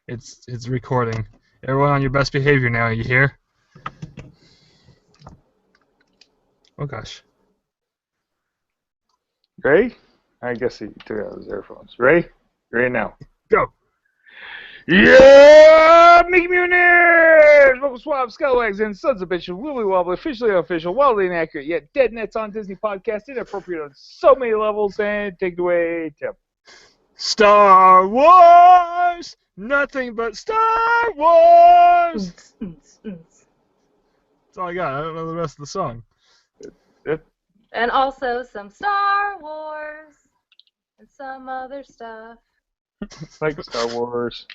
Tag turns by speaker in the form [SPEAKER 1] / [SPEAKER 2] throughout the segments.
[SPEAKER 1] It's recording. Everyone on your best behavior now, you hear? Oh gosh.
[SPEAKER 2] Ready? I guess he took out his earphones. Ready? Ready now.
[SPEAKER 1] Go!
[SPEAKER 2] Yeah! Mickey Muners! Local Swab, Scalawags, and Sons of Bitches, Wibbly Wobbly, officially unofficial, wildly inaccurate, yet dead nets on Disney podcast, inappropriate on so many levels, and take it away, Tim.
[SPEAKER 1] Star Wars! Nothing but Star Wars! That's all I got. I don't know the rest of the song.
[SPEAKER 3] And also some Star Wars and some other stuff.
[SPEAKER 2] Like Star Wars.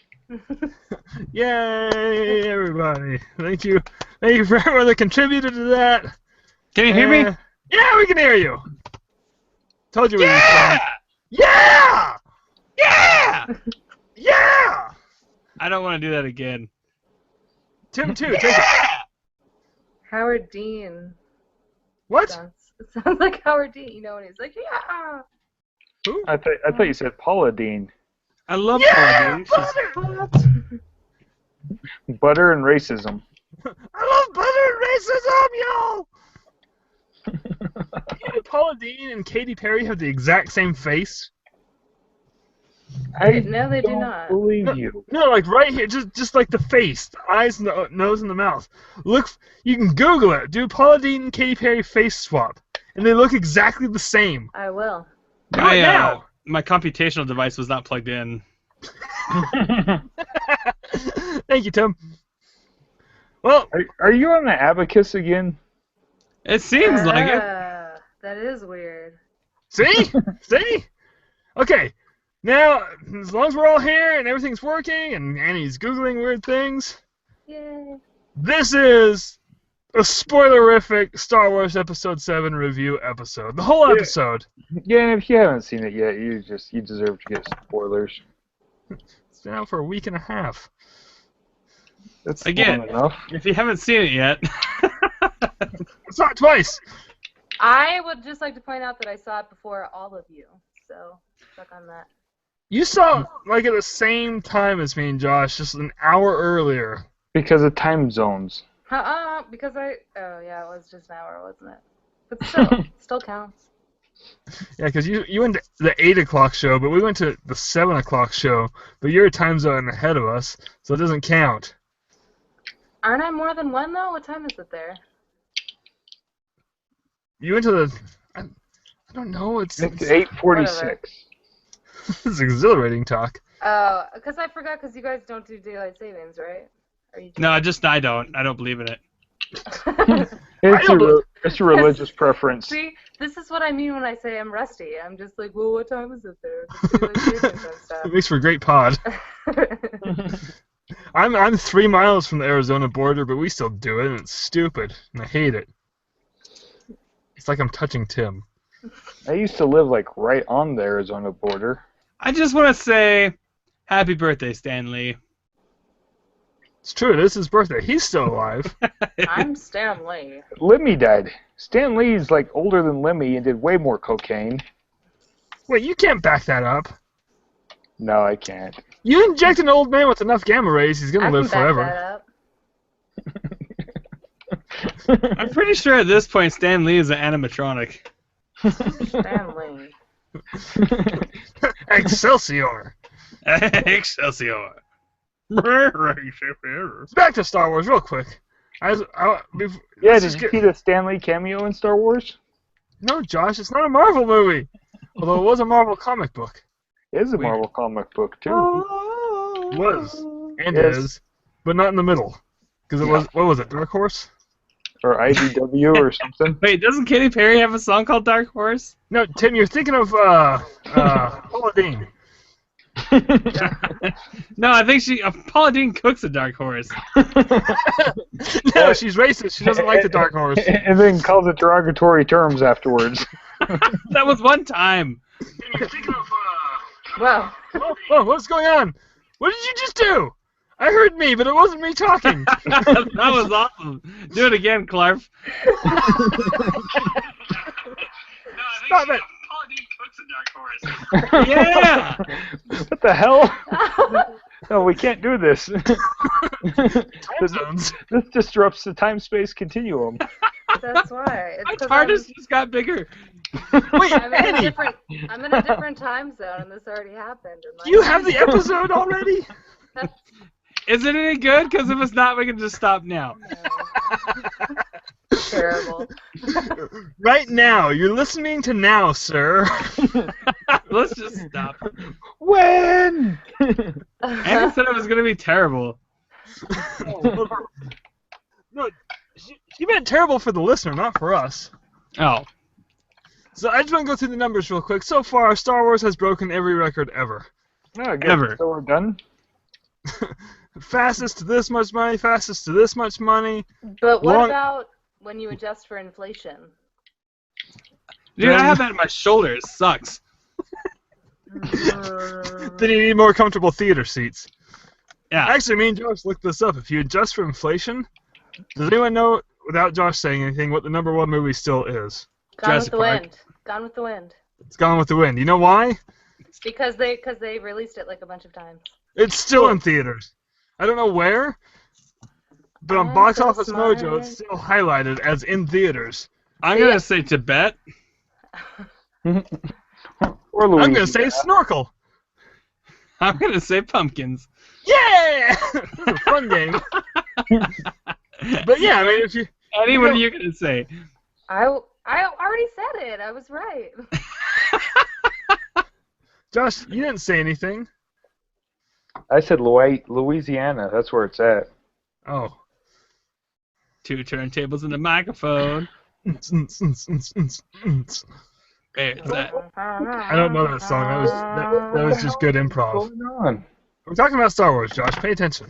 [SPEAKER 1] Yay, everybody. Thank you. Thank you for everyone that contributed to that.
[SPEAKER 4] Can you hear me?
[SPEAKER 1] Yeah, we can hear you. Told you we
[SPEAKER 4] Yeah!
[SPEAKER 1] Yeah!
[SPEAKER 4] Yeah!
[SPEAKER 1] Yeah!
[SPEAKER 4] I don't want to do that again.
[SPEAKER 1] Tim, too. Take it.
[SPEAKER 3] Howard Dean.
[SPEAKER 1] What?
[SPEAKER 3] It sounds like Howard Dean, you know, when he's like, yeah.
[SPEAKER 1] Who?
[SPEAKER 2] I thought you said Paula Dean.
[SPEAKER 4] I love
[SPEAKER 1] Yeah!
[SPEAKER 4] Paula Dean.
[SPEAKER 2] Butter and racism.
[SPEAKER 1] I love butter and racism, y'all! Yeah, Paula Dean and Katy Perry have the exact same face.
[SPEAKER 3] No, they do
[SPEAKER 2] don't
[SPEAKER 3] not.
[SPEAKER 2] believe you.
[SPEAKER 1] No, like right here, just like the face, the eyes, and the nose, and the mouth. Look, you can Google it. Do Paula Dean and Katy Perry face swap, and they look exactly the same.
[SPEAKER 3] I will.
[SPEAKER 1] Do it now.
[SPEAKER 4] My computational device was not plugged in.
[SPEAKER 1] Thank you, Tim. Well,
[SPEAKER 2] Are you on the abacus again?
[SPEAKER 4] It seems like it.
[SPEAKER 3] That is weird.
[SPEAKER 1] see? See? Okay. Now, as long as we're all here and everything's working and Annie's Googling weird things,
[SPEAKER 3] Yay.
[SPEAKER 1] this is a spoilerific Star Wars Episode 7 review episode. The whole episode.
[SPEAKER 2] Yeah, and if you haven't seen it yet, you deserve to get spoilers.
[SPEAKER 1] It's been out for a week and a half.
[SPEAKER 2] That's
[SPEAKER 4] Again,
[SPEAKER 2] long enough.
[SPEAKER 4] if you haven't seen it yet.
[SPEAKER 1] I saw it twice.
[SPEAKER 3] I would just like to point out that I saw it before all of you, so stuck on that.
[SPEAKER 1] You saw it like at the same time as me and Josh, just an hour earlier.
[SPEAKER 2] Because of time zones.
[SPEAKER 3] Because oh yeah, it was just an hour, wasn't it? But still, still counts.
[SPEAKER 1] Yeah, because you went to the 8 o'clock show, but we went to the 7 o'clock show, but you're a time zone ahead of us, so it doesn't count.
[SPEAKER 3] Aren't I more than one, though? What time is it there?
[SPEAKER 1] You went to the... I don't know, it's
[SPEAKER 2] 8:46.
[SPEAKER 1] it's exhilarating talk.
[SPEAKER 3] Oh, because I forgot, because you guys don't do daylight savings, right? Or you do?
[SPEAKER 4] No, I don't. I don't believe in it.
[SPEAKER 2] It's a religious preference.
[SPEAKER 3] See, this is what I mean when I say I'm rusty. I'm just like, well, what time is it there? Daylight savings and stuff.
[SPEAKER 1] It makes for a great pod. I'm 3 miles from the Arizona border, but we still do it, and it's stupid, and I hate it. It's like I'm touching Tim.
[SPEAKER 2] I used to live like right on the Arizona border.
[SPEAKER 4] I just want to say, happy birthday, Stan Lee.
[SPEAKER 1] It's true, it is his birthday. He's still alive.
[SPEAKER 3] I'm Stan Lee.
[SPEAKER 2] Lemmy died. Stan Lee's like older than Lemmy and did way more cocaine.
[SPEAKER 1] Wait, you can't back that up.
[SPEAKER 2] No, I can't.
[SPEAKER 1] You inject an old man with enough gamma rays, he's gonna
[SPEAKER 3] I
[SPEAKER 1] live
[SPEAKER 3] can back
[SPEAKER 1] forever.
[SPEAKER 3] that up.
[SPEAKER 4] I'm pretty sure at this point Stan Lee is an animatronic.
[SPEAKER 3] Stan Lee.
[SPEAKER 1] Excelsior!
[SPEAKER 4] Excelsior.
[SPEAKER 1] Back to Star Wars real quick.
[SPEAKER 2] Yeah,
[SPEAKER 1] let's
[SPEAKER 2] did
[SPEAKER 1] just
[SPEAKER 2] you see the Stan Lee cameo in Star Wars?
[SPEAKER 1] No, Josh, it's not a Marvel movie. Although it was a Marvel comic book.
[SPEAKER 2] It is a
[SPEAKER 1] Weird.
[SPEAKER 2] Marvel comic book, too.
[SPEAKER 1] Was. And
[SPEAKER 2] Yes.
[SPEAKER 1] is. But not in the middle. Because it was, what was it, Dark Horse?
[SPEAKER 2] Or IDW or something.
[SPEAKER 4] Wait, doesn't Katy Perry have a song called Dark Horse?
[SPEAKER 1] No, Tim, you're thinking of, Paula Dean.
[SPEAKER 4] No, I think Paula Dean cooks a Dark Horse.
[SPEAKER 1] No, she's racist. She doesn't like the Dark Horse.
[SPEAKER 2] And then calls it derogatory terms afterwards.
[SPEAKER 4] That was one time.
[SPEAKER 1] You're thinking of,
[SPEAKER 3] Wow.
[SPEAKER 1] oh, what's going on? What did you just do? I heard me, but it wasn't me talking.
[SPEAKER 4] That was awesome. Do it again, Clarf.
[SPEAKER 1] Stop it.
[SPEAKER 4] Paula Dean cooks a Dark Horse. Yeah!
[SPEAKER 2] What the hell? No, we can't do this.
[SPEAKER 1] Time zones.
[SPEAKER 2] This disrupts the time-space continuum.
[SPEAKER 3] That's why.
[SPEAKER 4] My
[SPEAKER 3] It's 'cause
[SPEAKER 4] TARDIS just got bigger.
[SPEAKER 1] Wait,
[SPEAKER 3] I'm in a
[SPEAKER 1] Eddie,
[SPEAKER 3] different time zone, and this already happened. And
[SPEAKER 1] do you have the episode already?
[SPEAKER 4] Is it any good? Because if it's not, we can just stop now.
[SPEAKER 3] Terrible.
[SPEAKER 1] Right now, you're listening to now, sir.
[SPEAKER 4] Let's just stop.
[SPEAKER 2] When?
[SPEAKER 4] Andy said it was going to be terrible.
[SPEAKER 1] No, she meant terrible for the listener, not for us.
[SPEAKER 4] Oh.
[SPEAKER 1] So I just want to go through the numbers real quick. So far, Star Wars has broken every record ever.
[SPEAKER 2] No, good.
[SPEAKER 4] Ever.
[SPEAKER 2] So we're done.
[SPEAKER 1] Fastest to this much money, fastest to this much money.
[SPEAKER 3] But what
[SPEAKER 1] Long-
[SPEAKER 3] about when you adjust for inflation?
[SPEAKER 4] Dude, I have that in my shoulder. It sucks.
[SPEAKER 1] Then you need more comfortable theater seats.
[SPEAKER 4] Yeah.
[SPEAKER 1] Actually, me and Josh looked this up. If you adjust for inflation, does anyone know, without Josh saying anything, what the #1 movie still is?
[SPEAKER 3] Gone
[SPEAKER 4] Jurassic
[SPEAKER 3] with the
[SPEAKER 4] Park.
[SPEAKER 3] Wind. Gone with the Wind.
[SPEAKER 1] It's Gone with the Wind. You know why?
[SPEAKER 3] Because they released it like a bunch of times.
[SPEAKER 1] It's still in theaters. I don't know where, but on
[SPEAKER 3] Oh,
[SPEAKER 1] Box
[SPEAKER 3] so
[SPEAKER 1] Office
[SPEAKER 3] smart.
[SPEAKER 1] Mojo, it's still highlighted as in theaters.
[SPEAKER 4] I'm going to say Tibet.
[SPEAKER 2] Or Louisiana.
[SPEAKER 1] I'm going to say snorkel.
[SPEAKER 4] I'm going to say pumpkins.
[SPEAKER 1] Yeah! This is a fun game. But yeah, I mean, if you...
[SPEAKER 4] Eddie, what are you going to say?
[SPEAKER 3] I already said it. I was right.
[SPEAKER 1] Josh, you didn't say anything.
[SPEAKER 2] I said Louisiana. That's where it's at.
[SPEAKER 1] Oh.
[SPEAKER 4] 2 turntables and a microphone. There's that.
[SPEAKER 1] I don't know that song. That was just good improv.
[SPEAKER 2] What's going on?
[SPEAKER 1] We're talking about Star Wars, Josh. Pay attention.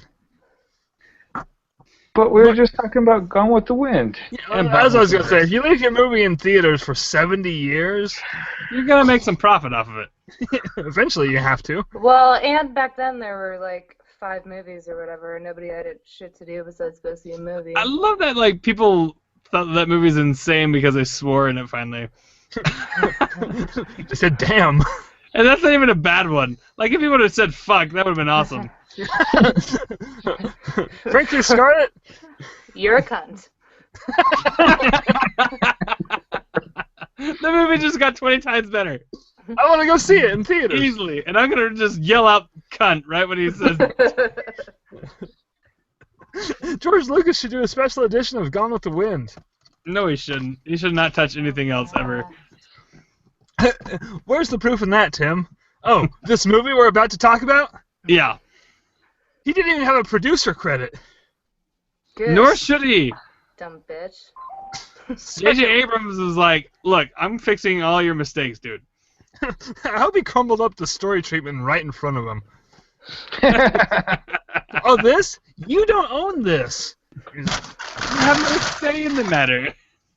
[SPEAKER 2] But we were just talking about Gone with the Wind.
[SPEAKER 4] And
[SPEAKER 1] As I was going to say, if you leave your movie in theaters for 70 years,
[SPEAKER 4] You're going to make some profit off of it.
[SPEAKER 1] eventually you have to.
[SPEAKER 3] Well, and back then there were like 5 movies or whatever, and nobody had shit to do besides go see a movie.
[SPEAKER 4] I love that, like, people thought that movie's insane because they swore in it finally.
[SPEAKER 1] I said, damn.
[SPEAKER 4] And that's not even a bad one. Like, if he would have said fuck, that would have been awesome.
[SPEAKER 1] Frankly, Scarlett,
[SPEAKER 3] You're a cunt.
[SPEAKER 4] The movie just got 20 times better.
[SPEAKER 1] I want to go see it in theaters.
[SPEAKER 4] Easily. And I'm going to just yell out cunt right when he says
[SPEAKER 1] George Lucas should do a special edition of Gone with the Wind.
[SPEAKER 4] no, he shouldn't. He should not touch anything else ever.
[SPEAKER 1] Where's the proof in that, Tim? Oh, this movie we're about to talk about?
[SPEAKER 4] Yeah.
[SPEAKER 1] He didn't even have a producer credit.
[SPEAKER 3] Good.
[SPEAKER 4] Nor should he.
[SPEAKER 3] Dumb bitch.
[SPEAKER 4] J.J. Abrams is like, look, I'm fixing all your mistakes, dude.
[SPEAKER 1] I hope he crumbled up the story treatment right in front of him. Oh, this? You don't own this.
[SPEAKER 4] You have no say in the matter.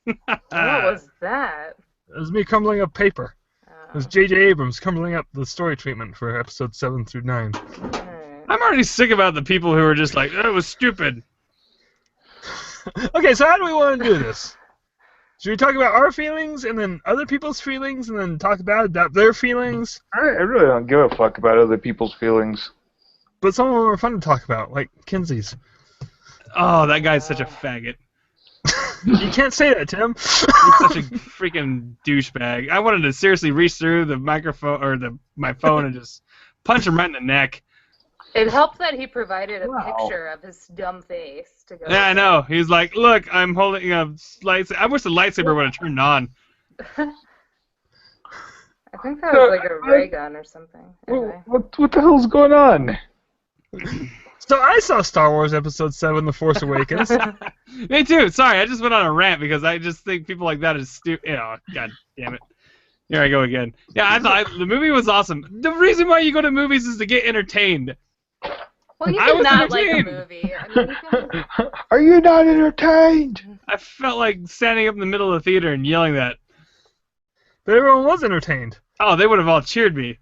[SPEAKER 3] What was that?
[SPEAKER 1] It was me crumbling up paper. It was J.J. Abrams crumbling up the story treatment for episodes 7 through 9.
[SPEAKER 3] Alright.
[SPEAKER 4] I'm already sick about the people who are just like, that was stupid.
[SPEAKER 1] Okay, so how do we want to do this? Should we talk about our feelings and then other people's feelings and then talk about their feelings?
[SPEAKER 2] I really don't give a fuck about other people's feelings.
[SPEAKER 1] But some of them are fun to talk about, like Kinsey's.
[SPEAKER 4] Oh, that guy's such a faggot.
[SPEAKER 1] You can't say that, Tim.
[SPEAKER 4] He's such a freaking douchebag. I wanted to seriously reach through the microphone or my phone and just punch him right in the neck.
[SPEAKER 3] It helped that he provided a
[SPEAKER 2] Wow.
[SPEAKER 3] picture of his dumb face to go.
[SPEAKER 4] Yeah, I
[SPEAKER 3] with
[SPEAKER 4] know. He's like, look, I'm holding a lightsaber. I wish the lightsaber would have turned on.
[SPEAKER 3] it. I think that was like a ray gun or something. Anyway.
[SPEAKER 2] What the hell's going on?
[SPEAKER 1] So I saw Star Wars Episode 7, The Force Awakens.
[SPEAKER 4] Me too. Sorry, I just went on a rant because I just think people like that is stupid. You know, God damn it. Here I go again. Yeah, I thought the movie was awesome. The reason why you go to movies is to get entertained.
[SPEAKER 3] Well, you
[SPEAKER 4] I
[SPEAKER 3] did
[SPEAKER 4] was
[SPEAKER 3] not like a
[SPEAKER 4] entertained.
[SPEAKER 3] movie. I mean, you can...
[SPEAKER 2] Are you not entertained?
[SPEAKER 4] I felt like standing up in the middle of the theater and yelling that.
[SPEAKER 1] But everyone was entertained.
[SPEAKER 4] Oh, they would have all cheered me.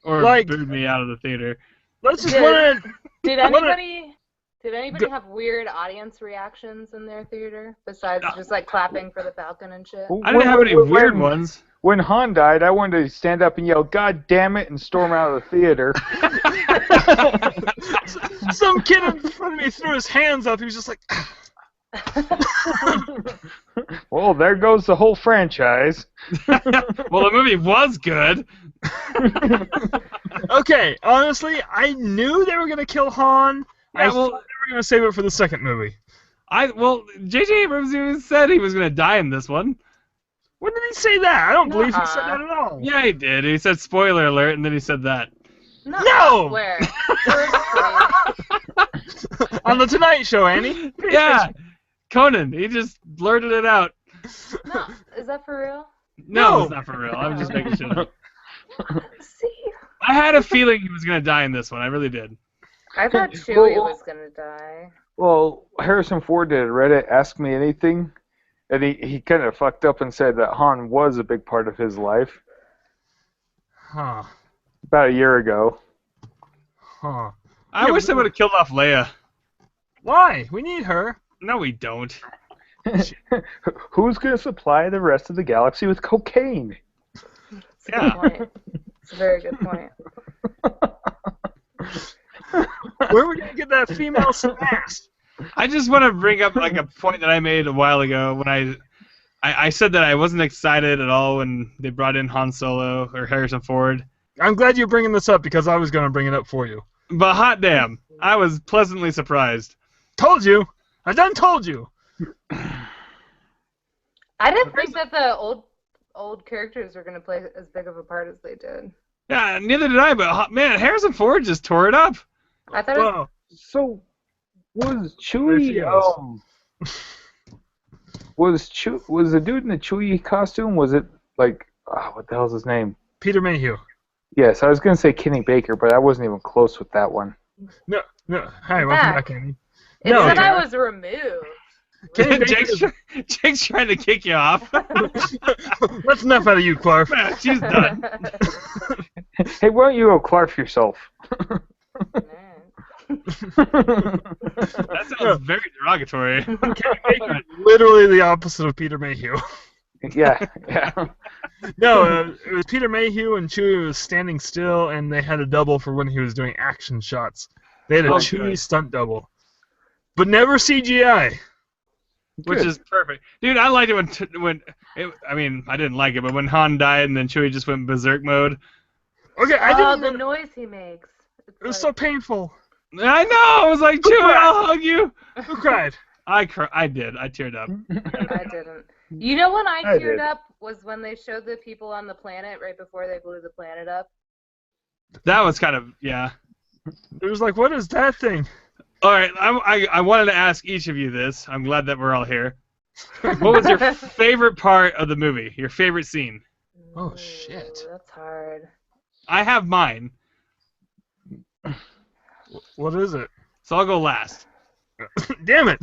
[SPEAKER 4] Or
[SPEAKER 1] Like-
[SPEAKER 4] booed me out of the theater.
[SPEAKER 1] Let's just
[SPEAKER 3] Yeah.
[SPEAKER 1] want to...
[SPEAKER 3] Did
[SPEAKER 1] I wanna-
[SPEAKER 3] anybody Did anybody have weird audience reactions in their theater besides just like clapping for the Falcon and shit?
[SPEAKER 4] I didn't have any weird ones.
[SPEAKER 2] When Han died, I wanted to stand up and yell, "God damn it," and storm out of the theater.
[SPEAKER 1] Some kid in front of me threw his hands up. He was just like,
[SPEAKER 2] Well, there goes the whole franchise.
[SPEAKER 4] Well, the movie was good.
[SPEAKER 1] okay, honestly, I knew they were going to kill Han.
[SPEAKER 4] Yeah,
[SPEAKER 1] I
[SPEAKER 4] well-
[SPEAKER 1] thought they were going to save it for the second movie.
[SPEAKER 4] J.J. Abrams even said he was going to die in this one.
[SPEAKER 1] When did he say that? I don't believe he said
[SPEAKER 3] Nuh-uh.
[SPEAKER 1] that at all.
[SPEAKER 4] Yeah, he did. He said spoiler alert, and then he said that.
[SPEAKER 1] No!
[SPEAKER 3] Where?
[SPEAKER 1] On the Tonight Show, Annie.
[SPEAKER 4] Yeah, Conan. He just blurted it out.
[SPEAKER 3] No, is that for real?
[SPEAKER 4] No,
[SPEAKER 1] No.
[SPEAKER 4] it's not for real. I'm just making shit up.
[SPEAKER 3] See,
[SPEAKER 4] I had a feeling he was going to die in this one. I really did.
[SPEAKER 3] I thought Chewie was gonna die.
[SPEAKER 2] Well, Harrison Ford did a Reddit Ask Me Anything, and he kind of fucked up and said that Han was a big part of his life
[SPEAKER 1] Huh.
[SPEAKER 2] about a year ago.
[SPEAKER 1] Huh.
[SPEAKER 4] I wish they would have killed off Leia.
[SPEAKER 1] Why? We need her.
[SPEAKER 4] No, we don't.
[SPEAKER 2] Who's going to supply the rest of the galaxy with cocaine?
[SPEAKER 3] It's a
[SPEAKER 4] Yeah.
[SPEAKER 3] good point. It's a very good point.
[SPEAKER 1] Where are we going to get that female Celeste?
[SPEAKER 4] I just want to bring up like a point that I made a while ago when I said that I wasn't excited at all when they brought in Han Solo or Harrison Ford.
[SPEAKER 1] I'm glad you're bringing this up because I was going to bring it up for you.
[SPEAKER 4] But hot damn, I was pleasantly surprised.
[SPEAKER 1] Told you. I done told you.
[SPEAKER 3] I didn't think that the old characters were gonna play as big of a part as they did.
[SPEAKER 4] Yeah, neither did I, but man, Harrison Ford just tore it up.
[SPEAKER 3] I thought it was,
[SPEAKER 1] Well,
[SPEAKER 2] So, was
[SPEAKER 1] There she
[SPEAKER 2] Chewie, was the dude in the Chewie costume, was it like, what the hell's his name?
[SPEAKER 1] Peter Mayhew.
[SPEAKER 2] Yes, I was going to say Kenny Baker, but I wasn't even close with that one.
[SPEAKER 1] No. Hi, welcome
[SPEAKER 3] Back.
[SPEAKER 1] back, Annie.
[SPEAKER 3] it
[SPEAKER 1] No,
[SPEAKER 3] said
[SPEAKER 1] yeah.
[SPEAKER 3] I was removed.
[SPEAKER 1] Kenny Baker
[SPEAKER 4] Jake's,
[SPEAKER 1] is-
[SPEAKER 4] Jake's trying to kick you off.
[SPEAKER 1] That's enough out of you, Clark.
[SPEAKER 4] Man, she's done.
[SPEAKER 2] Hey, why don't you go Clark yourself?
[SPEAKER 4] That sounds very derogatory.
[SPEAKER 1] Kenny Baker is literally the opposite of Peter Mayhew.
[SPEAKER 2] yeah.
[SPEAKER 1] No, it was Peter Mayhew and Chewie was standing still, and they had a double for when he was doing action shots. They had a
[SPEAKER 4] Oh,
[SPEAKER 1] Chewie
[SPEAKER 4] good.
[SPEAKER 1] stunt double, but never CGI.
[SPEAKER 4] Which
[SPEAKER 2] Good.
[SPEAKER 4] is perfect, dude. I liked it I mean, I didn't like it, but when Han died and then Chewie just went berserk mode.
[SPEAKER 1] Okay, I
[SPEAKER 3] Oh,
[SPEAKER 1] didn't.
[SPEAKER 3] the noise he makes. It's
[SPEAKER 1] It was
[SPEAKER 3] like-
[SPEAKER 1] so painful.
[SPEAKER 4] I know. I was like, Chewie, I'll hug you.
[SPEAKER 1] Who cried?
[SPEAKER 4] I did. I teared up.
[SPEAKER 3] I didn't. You know when I
[SPEAKER 2] I
[SPEAKER 3] teared
[SPEAKER 2] did.
[SPEAKER 3] up was when they showed the people on the planet right before they blew the planet up.
[SPEAKER 4] That was kind of yeah.
[SPEAKER 1] It was like, what is that thing?
[SPEAKER 4] All right, I wanted to ask each of you this. I'm glad that we're all here. What was your favorite part of the movie? Your favorite scene?
[SPEAKER 1] Oh,
[SPEAKER 3] Ooh,
[SPEAKER 1] shit.
[SPEAKER 3] That's hard.
[SPEAKER 4] I have mine,
[SPEAKER 1] What is it?
[SPEAKER 4] so I'll go last.
[SPEAKER 1] Damn it!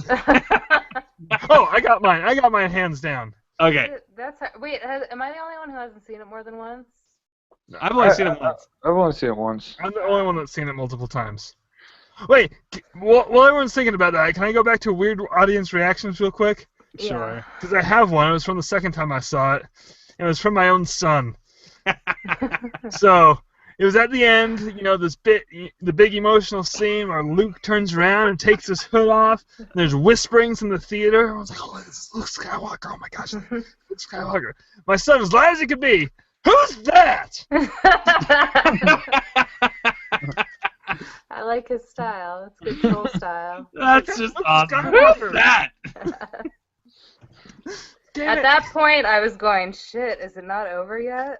[SPEAKER 1] Oh, I got mine. I got mine hands down.
[SPEAKER 4] Okay,
[SPEAKER 3] That's hard. Wait, am I the only one who hasn't seen it more than once?
[SPEAKER 4] I've only seen it once.
[SPEAKER 2] I've only seen it once.
[SPEAKER 1] I'm the only one that's seen it multiple times. Wait, while everyone's thinking about that, can I go back to weird audience reactions real quick?
[SPEAKER 4] Sure.
[SPEAKER 1] Because I have one. It was from the second time I saw it. And it was from my own son. So it was at the end, you know, the big emotional scene where Luke turns around and takes his hood off. And there's whisperings in the theater. I was like, oh, it's Luke Skywalker. Oh my gosh, Luke Skywalker. My son, as loud as he could be, who's that?
[SPEAKER 3] I like his style. It's good troll style.
[SPEAKER 4] That's just
[SPEAKER 1] Luke
[SPEAKER 4] awesome.
[SPEAKER 1] Skywalker.
[SPEAKER 4] Who's that?
[SPEAKER 1] Damn
[SPEAKER 3] At
[SPEAKER 1] it.
[SPEAKER 3] that point, I was going, shit, is it not over yet?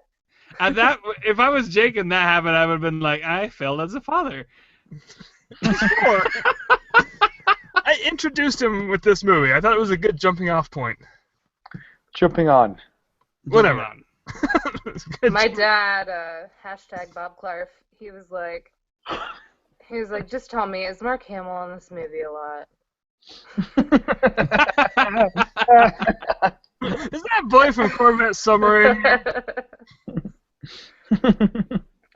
[SPEAKER 4] At that, if I was Jake and that happened, I would have been like, I failed as a father.
[SPEAKER 1] Sure. I introduced him with this movie. I thought it was a good jumping off point.
[SPEAKER 2] Jumping on.
[SPEAKER 1] Whatever.
[SPEAKER 4] Moving on.
[SPEAKER 1] It was a good
[SPEAKER 3] My
[SPEAKER 1] jump-
[SPEAKER 3] dad, hashtag Bob Clark, he was like, just tell me, is Mark Hamill in this movie a lot?
[SPEAKER 1] Is that boy from Corvette Submarine?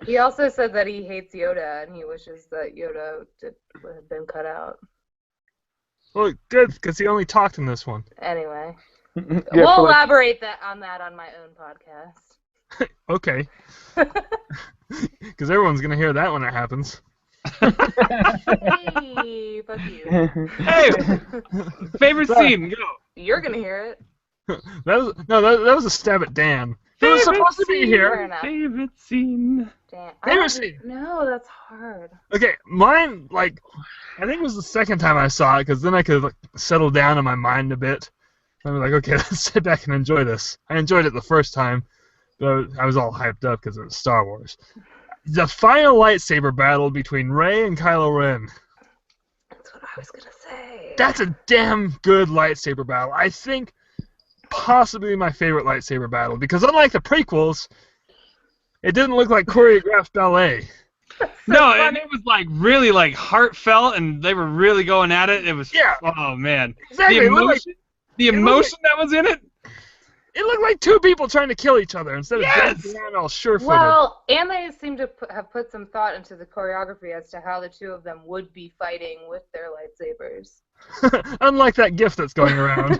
[SPEAKER 3] He also said that he hates Yoda and he wishes that Yoda had been cut out.
[SPEAKER 1] Well, good, because he only talked in this one.
[SPEAKER 3] Anyway,
[SPEAKER 2] Yeah,
[SPEAKER 3] we'll
[SPEAKER 2] for like-
[SPEAKER 3] elaborate on that on my own podcast.
[SPEAKER 1] Okay. Because everyone's going to hear that when it happens.
[SPEAKER 3] Hey, fuck you.
[SPEAKER 4] Hey, favorite scene, go.
[SPEAKER 3] You're gonna hear it.
[SPEAKER 1] That was a stab at Dan. He was supposed to be
[SPEAKER 3] Fair
[SPEAKER 1] here.
[SPEAKER 3] enough.
[SPEAKER 4] Favorite scene.
[SPEAKER 3] Damn.
[SPEAKER 1] Favorite scene.
[SPEAKER 3] No, that's hard.
[SPEAKER 1] Okay, mine, like, I think it was the second time I saw it, because then I could like, settle down in my mind a bit. I was like, okay, let's sit back and enjoy this. I enjoyed it the first time, but I was all hyped up because it was Star Wars. The final lightsaber battle between Rey and Kylo Ren.
[SPEAKER 3] That's what I was gonna say.
[SPEAKER 1] That's a damn good lightsaber battle. I think possibly my favorite lightsaber battle, because unlike the prequels, it didn't look like choreographed ballet.
[SPEAKER 4] No, and it was like really like heartfelt, and they were really going at it. It was oh man,
[SPEAKER 1] Exactly.
[SPEAKER 4] the
[SPEAKER 1] It looked
[SPEAKER 4] emotion that was in it.
[SPEAKER 1] It looked like two people trying to kill each other instead of
[SPEAKER 4] Yes!
[SPEAKER 1] dancing around all sure-footed.
[SPEAKER 3] Well, and they seem to have put some thought into the choreography as to how the two of them would be fighting with their lightsabers.
[SPEAKER 1] Unlike that GIF that's going around.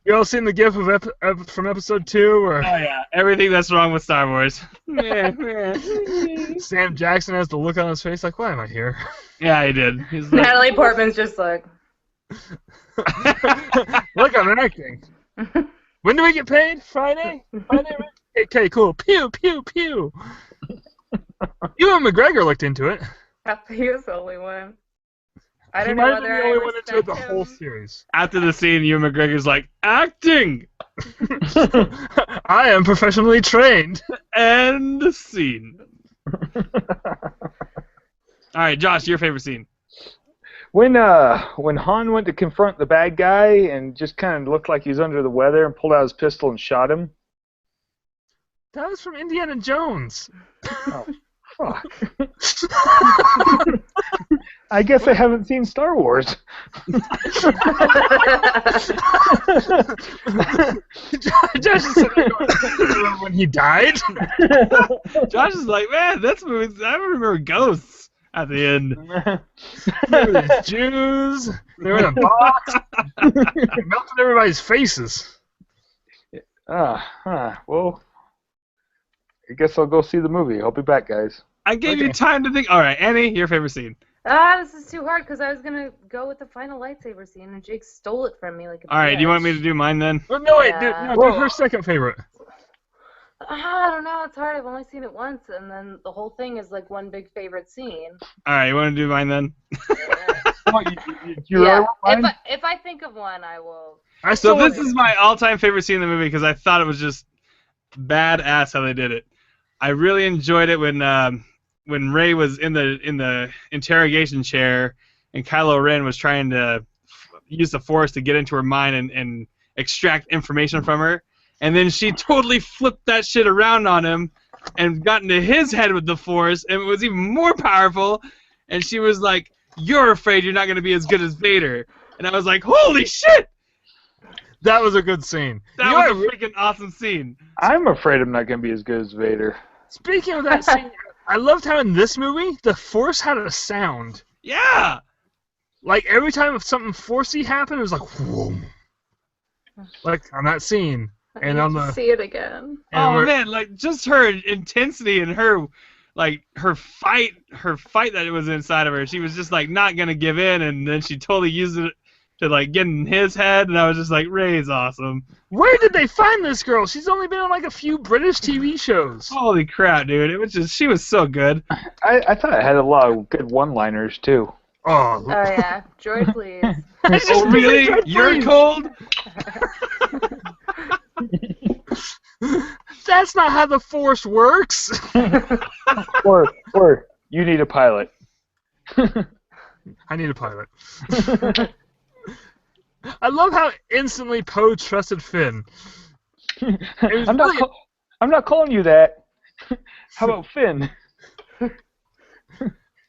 [SPEAKER 1] You all seen the GIF of from episode 2 where
[SPEAKER 4] Oh yeah, everything that's wrong with Star Wars.
[SPEAKER 1] Sam Jackson has the look on his face like, why am I here?
[SPEAKER 4] Yeah, he did. He's like,
[SPEAKER 3] Natalie Portman's just like,
[SPEAKER 1] Look, I'm acting. When do we get paid? Friday? Friday? Okay, cool. Pew, pew, pew. Ewan McGregor looked into it.
[SPEAKER 3] he was the only one. I
[SPEAKER 1] He
[SPEAKER 3] don't know
[SPEAKER 1] might have been
[SPEAKER 3] whether
[SPEAKER 1] the
[SPEAKER 3] I
[SPEAKER 1] only one into it
[SPEAKER 3] respect
[SPEAKER 1] the
[SPEAKER 3] him.
[SPEAKER 1] whole series.
[SPEAKER 4] after the scene, Ewan McGregor's like, acting!
[SPEAKER 1] I am professionally trained.
[SPEAKER 4] End scene. Alright, Josh, your favorite scene.
[SPEAKER 2] When Han went to confront the bad guy and just kind of looked like he was under the weather and pulled out his pistol and shot him.
[SPEAKER 1] That was from Indiana Jones.
[SPEAKER 2] Oh, fuck. I guess I haven't seen Star Wars.
[SPEAKER 1] Josh is sitting there going, when he died?
[SPEAKER 4] Josh is like, man, that's movie. I remember ghosts at the end.
[SPEAKER 1] Remember the Jews? They were in a box. They melted everybody's faces.
[SPEAKER 2] Well, I guess I'll go see the movie. I'll be back, guys.
[SPEAKER 4] I gave you time to think. Alright, Annie, your favorite scene.
[SPEAKER 3] This is too hard because I was gonna go with the final lightsaber scene and Jake stole it from me like a
[SPEAKER 4] Alright, do you want me
[SPEAKER 3] bitch.
[SPEAKER 4] to do mine then?
[SPEAKER 1] Well, no, wait,
[SPEAKER 3] Yeah.
[SPEAKER 1] do her second favorite.
[SPEAKER 3] I don't know, it's hard. I've only seen it once, and then the whole thing is like one big favorite scene.
[SPEAKER 4] Alright, you want to do mine then?
[SPEAKER 2] You
[SPEAKER 3] Yeah,
[SPEAKER 2] really want
[SPEAKER 3] if I think of one, I will.
[SPEAKER 1] I
[SPEAKER 4] So
[SPEAKER 1] still
[SPEAKER 4] this is my all-time favorite scene in the movie because I thought it was just badass how they did it. I really enjoyed it when Rey was in the interrogation chair and Kylo Ren was trying to use the Force to get into her mind and extract information from her, and then she totally flipped that shit around on him and got into his head with the Force, and it was even more powerful. And she was like, "You're afraid you're not going to be as good as Vader," and I was like, "Holy shit!"
[SPEAKER 1] That was a good scene.
[SPEAKER 4] That
[SPEAKER 1] You
[SPEAKER 4] was
[SPEAKER 1] know,
[SPEAKER 4] a freaking awesome scene.
[SPEAKER 2] I'm afraid I'm not going to be as good as Vader.
[SPEAKER 1] Speaking of that scene, I loved how in this movie, the Force had a sound.
[SPEAKER 4] Yeah.
[SPEAKER 1] Like, every time if something Forcey happened, it was like, whoa. Like, on that scene. And
[SPEAKER 3] I
[SPEAKER 1] on
[SPEAKER 3] need to
[SPEAKER 1] the...
[SPEAKER 3] see it again.
[SPEAKER 1] and
[SPEAKER 4] Oh
[SPEAKER 1] we're-
[SPEAKER 4] man, like just her intensity and her fight that was inside of her. She was just like not gonna give in, and then she totally used it to like get in his head, and I was just like, Rey's awesome.
[SPEAKER 1] Where did they find this girl? She's only been on like a few British TV shows.
[SPEAKER 4] Holy crap, dude! It was just she was so good.
[SPEAKER 2] I thought it had a lot of good one-liners, too.
[SPEAKER 1] Oh,
[SPEAKER 3] Oh yeah, Droid, please.
[SPEAKER 4] Oh really? You're cold?
[SPEAKER 1] that's not how the Force works.
[SPEAKER 2] Or you need a pilot.
[SPEAKER 1] I need a pilot. I love how instantly Poe trusted Finn. was
[SPEAKER 2] I'm not.
[SPEAKER 1] really-
[SPEAKER 2] I'm not calling you that. How about Finn?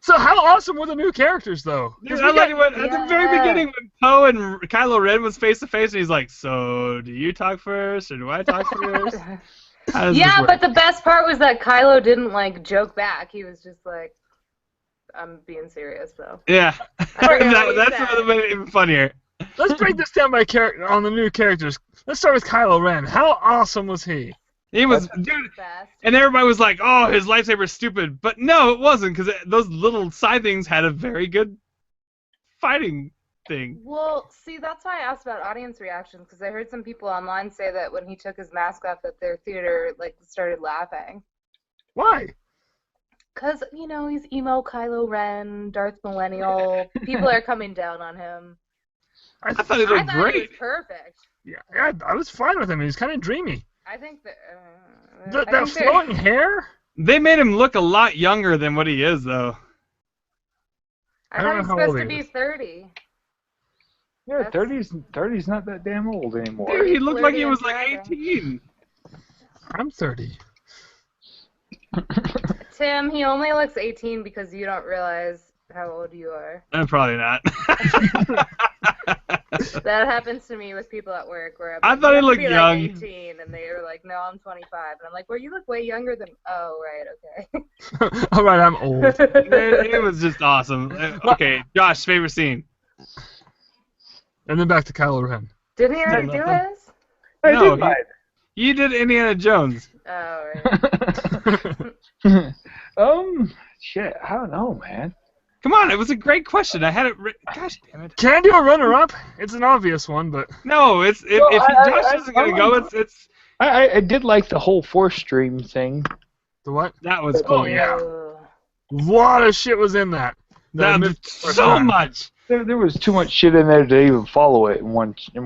[SPEAKER 1] So how awesome were the new characters, though?
[SPEAKER 4] Dude, I like it when, at the very beginning when Poe and Kylo Ren was face to face, and he's like, "So, do you talk first, or do I talk first?" How does this
[SPEAKER 3] Yeah,
[SPEAKER 4] work?
[SPEAKER 3] but the best part was that Kylo didn't like joke back. He was just like, I'm being serious though.
[SPEAKER 4] Yeah,
[SPEAKER 3] I forget what he
[SPEAKER 4] that's
[SPEAKER 3] said.
[SPEAKER 4] what made it even funnier.
[SPEAKER 1] Let's break this down by on the new characters. Let's start with Kylo Ren. How awesome was he?
[SPEAKER 4] He was, dude,
[SPEAKER 3] Best.
[SPEAKER 4] and everybody was like, "Oh, his lightsaber's stupid," but no, it wasn't, because those little side things had a very good fighting thing.
[SPEAKER 3] Well, see, that's why I asked about audience reactions, because I heard some people online say that when he took his mask off, that their theater like started laughing.
[SPEAKER 1] Why?
[SPEAKER 3] Cause he's emo Kylo Ren, Darth Millennial. People are coming down on him.
[SPEAKER 4] I thought he
[SPEAKER 3] I
[SPEAKER 4] looked
[SPEAKER 3] thought he
[SPEAKER 4] great.
[SPEAKER 3] was perfect.
[SPEAKER 1] Yeah, I was fine with him. He was kind of dreamy.
[SPEAKER 3] I think that
[SPEAKER 1] That flowing hair.
[SPEAKER 4] They made him look a lot younger than what he is, though.
[SPEAKER 3] I
[SPEAKER 1] I
[SPEAKER 3] thought
[SPEAKER 1] don't
[SPEAKER 3] he was
[SPEAKER 1] know how
[SPEAKER 3] supposed
[SPEAKER 1] old
[SPEAKER 3] to
[SPEAKER 1] he
[SPEAKER 3] be
[SPEAKER 1] is.
[SPEAKER 3] 30.
[SPEAKER 2] Yeah,
[SPEAKER 3] That's-
[SPEAKER 2] 30's not that damn old anymore.
[SPEAKER 4] Dude, he looked like he
[SPEAKER 3] Flirty
[SPEAKER 4] was
[SPEAKER 3] and
[SPEAKER 4] like
[SPEAKER 3] driving.
[SPEAKER 4] 18.
[SPEAKER 1] I'm 30.
[SPEAKER 3] Tim, he only looks 18 because you don't realize how old you are.
[SPEAKER 4] Probably not.
[SPEAKER 3] That happens to me with people at work where I'm
[SPEAKER 4] I
[SPEAKER 3] like,
[SPEAKER 4] thought
[SPEAKER 3] "You
[SPEAKER 4] he
[SPEAKER 3] have to
[SPEAKER 4] looked
[SPEAKER 3] be
[SPEAKER 4] young."
[SPEAKER 3] like 18, and they were like, no, I'm 25. And I'm like, well, you look way younger than. Oh, right,
[SPEAKER 1] All right, I'm old.
[SPEAKER 3] okay.
[SPEAKER 4] It was just awesome. Okay, Josh, favorite scene.
[SPEAKER 1] And then back to Kylo Ren.
[SPEAKER 3] Didn't he already
[SPEAKER 4] Let
[SPEAKER 3] do
[SPEAKER 4] them-
[SPEAKER 3] his?
[SPEAKER 2] I
[SPEAKER 4] No,
[SPEAKER 2] did buy
[SPEAKER 4] You did Indiana Jones.
[SPEAKER 3] Oh, right.
[SPEAKER 2] it. Shit, I don't know, man.
[SPEAKER 4] Come on, it was a great question. I had it. Gosh damn it.
[SPEAKER 1] Can I do a runner-up? It's an obvious one, but
[SPEAKER 4] No, if Josh isn't gonna go, it's
[SPEAKER 2] I did like the whole Force stream thing.
[SPEAKER 1] the what?
[SPEAKER 4] that was cool.
[SPEAKER 1] Oh, yeah.
[SPEAKER 3] Ugh.
[SPEAKER 1] A lot of shit was in that.
[SPEAKER 4] That
[SPEAKER 1] I
[SPEAKER 4] was
[SPEAKER 1] missed the first
[SPEAKER 4] so
[SPEAKER 1] time.
[SPEAKER 4] much.
[SPEAKER 2] There was too much shit in there to even follow it in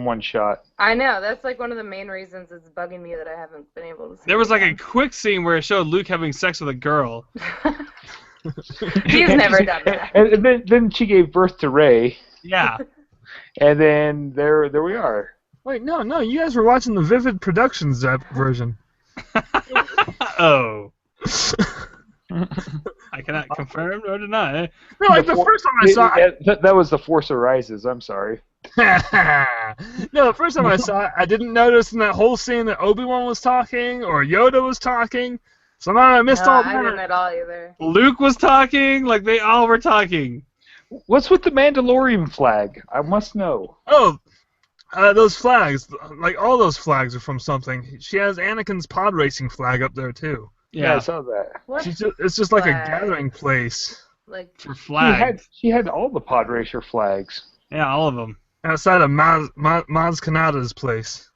[SPEAKER 2] one shot.
[SPEAKER 3] I know. That's like one of the main reasons it's bugging me that I haven't been able to see
[SPEAKER 4] There was
[SPEAKER 3] it
[SPEAKER 4] like a
[SPEAKER 3] again.
[SPEAKER 4] quick scene where it showed Luke having sex with a girl.
[SPEAKER 3] He's never done that.
[SPEAKER 2] And then she gave birth to Rey,
[SPEAKER 4] Yeah.
[SPEAKER 2] and then there we are.
[SPEAKER 1] Wait, no, you guys were watching the Vivid Productions version.
[SPEAKER 4] Oh. I cannot confirm or deny.
[SPEAKER 1] No, like the first time I saw it.
[SPEAKER 2] That was the Force Arises. I'm sorry.
[SPEAKER 1] No, the first time I saw it, I didn't notice in that whole scene that Obi-Wan was talking or Yoda was talking. Somehow I missed
[SPEAKER 3] No,
[SPEAKER 1] all
[SPEAKER 3] I didn't
[SPEAKER 1] that.
[SPEAKER 3] at all either.
[SPEAKER 4] Luke was talking, like they all were talking.
[SPEAKER 2] What's with the Mandalorian flag? I must know.
[SPEAKER 1] Oh, those flags, like all those flags are from something. She has Anakin's pod racing flag up there too.
[SPEAKER 2] Yeah, I
[SPEAKER 4] Yeah,
[SPEAKER 2] saw that.
[SPEAKER 3] What?
[SPEAKER 1] It's just like a
[SPEAKER 3] Flags?
[SPEAKER 1] gathering place
[SPEAKER 3] Like,
[SPEAKER 4] for flags.
[SPEAKER 2] She had all the pod racer flags.
[SPEAKER 4] Yeah, all of them.
[SPEAKER 1] outside of Maz Kanata's place.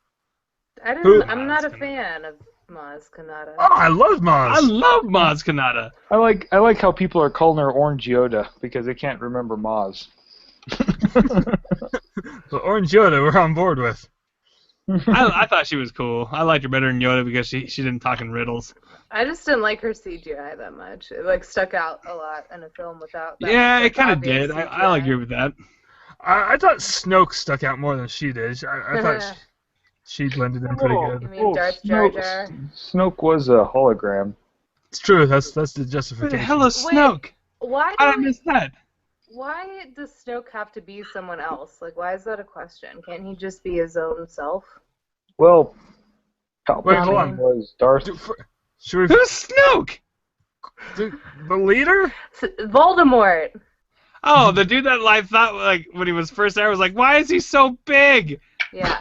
[SPEAKER 3] I'm not a
[SPEAKER 4] Maz Kanata.
[SPEAKER 3] fan of Maz Kanata.
[SPEAKER 1] Oh, I love Maz.
[SPEAKER 4] I love Maz Kanata.
[SPEAKER 2] I like how people are calling her Orange Yoda because they can't remember Maz.
[SPEAKER 1] The Orange Yoda we're on board with.
[SPEAKER 4] I thought she was cool. I liked her better than Yoda because she didn't talk in riddles.
[SPEAKER 3] I just didn't like her CGI that much. It like stuck out a lot in a film without. That
[SPEAKER 4] Yeah,
[SPEAKER 3] much,
[SPEAKER 4] it kind of
[SPEAKER 3] obvious
[SPEAKER 4] did.
[SPEAKER 3] CGI.
[SPEAKER 4] I'll agree with that.
[SPEAKER 1] I thought Snoke stuck out more than she did. I thought she blended in pretty
[SPEAKER 3] You
[SPEAKER 1] good.
[SPEAKER 3] mean Darth Jar Jar?
[SPEAKER 2] Snoke was a hologram.
[SPEAKER 1] It's true. That's the
[SPEAKER 4] Who
[SPEAKER 1] justification.
[SPEAKER 4] the hell is
[SPEAKER 3] Wait.
[SPEAKER 4] Snoke?
[SPEAKER 3] Why
[SPEAKER 4] How did I
[SPEAKER 3] do
[SPEAKER 4] miss that?
[SPEAKER 3] why does Snoke have to be someone else? Like, why is that a question? Can't he just be his own self?
[SPEAKER 2] Well,
[SPEAKER 1] Wait, hold
[SPEAKER 2] Palpatine
[SPEAKER 1] on.
[SPEAKER 2] was Darth.
[SPEAKER 1] Should we?
[SPEAKER 4] Who's Snoke?
[SPEAKER 1] The leader?
[SPEAKER 3] Voldemort.
[SPEAKER 4] Oh, the dude that I thought like when he was first there was like, why is he so big?
[SPEAKER 3] Yeah.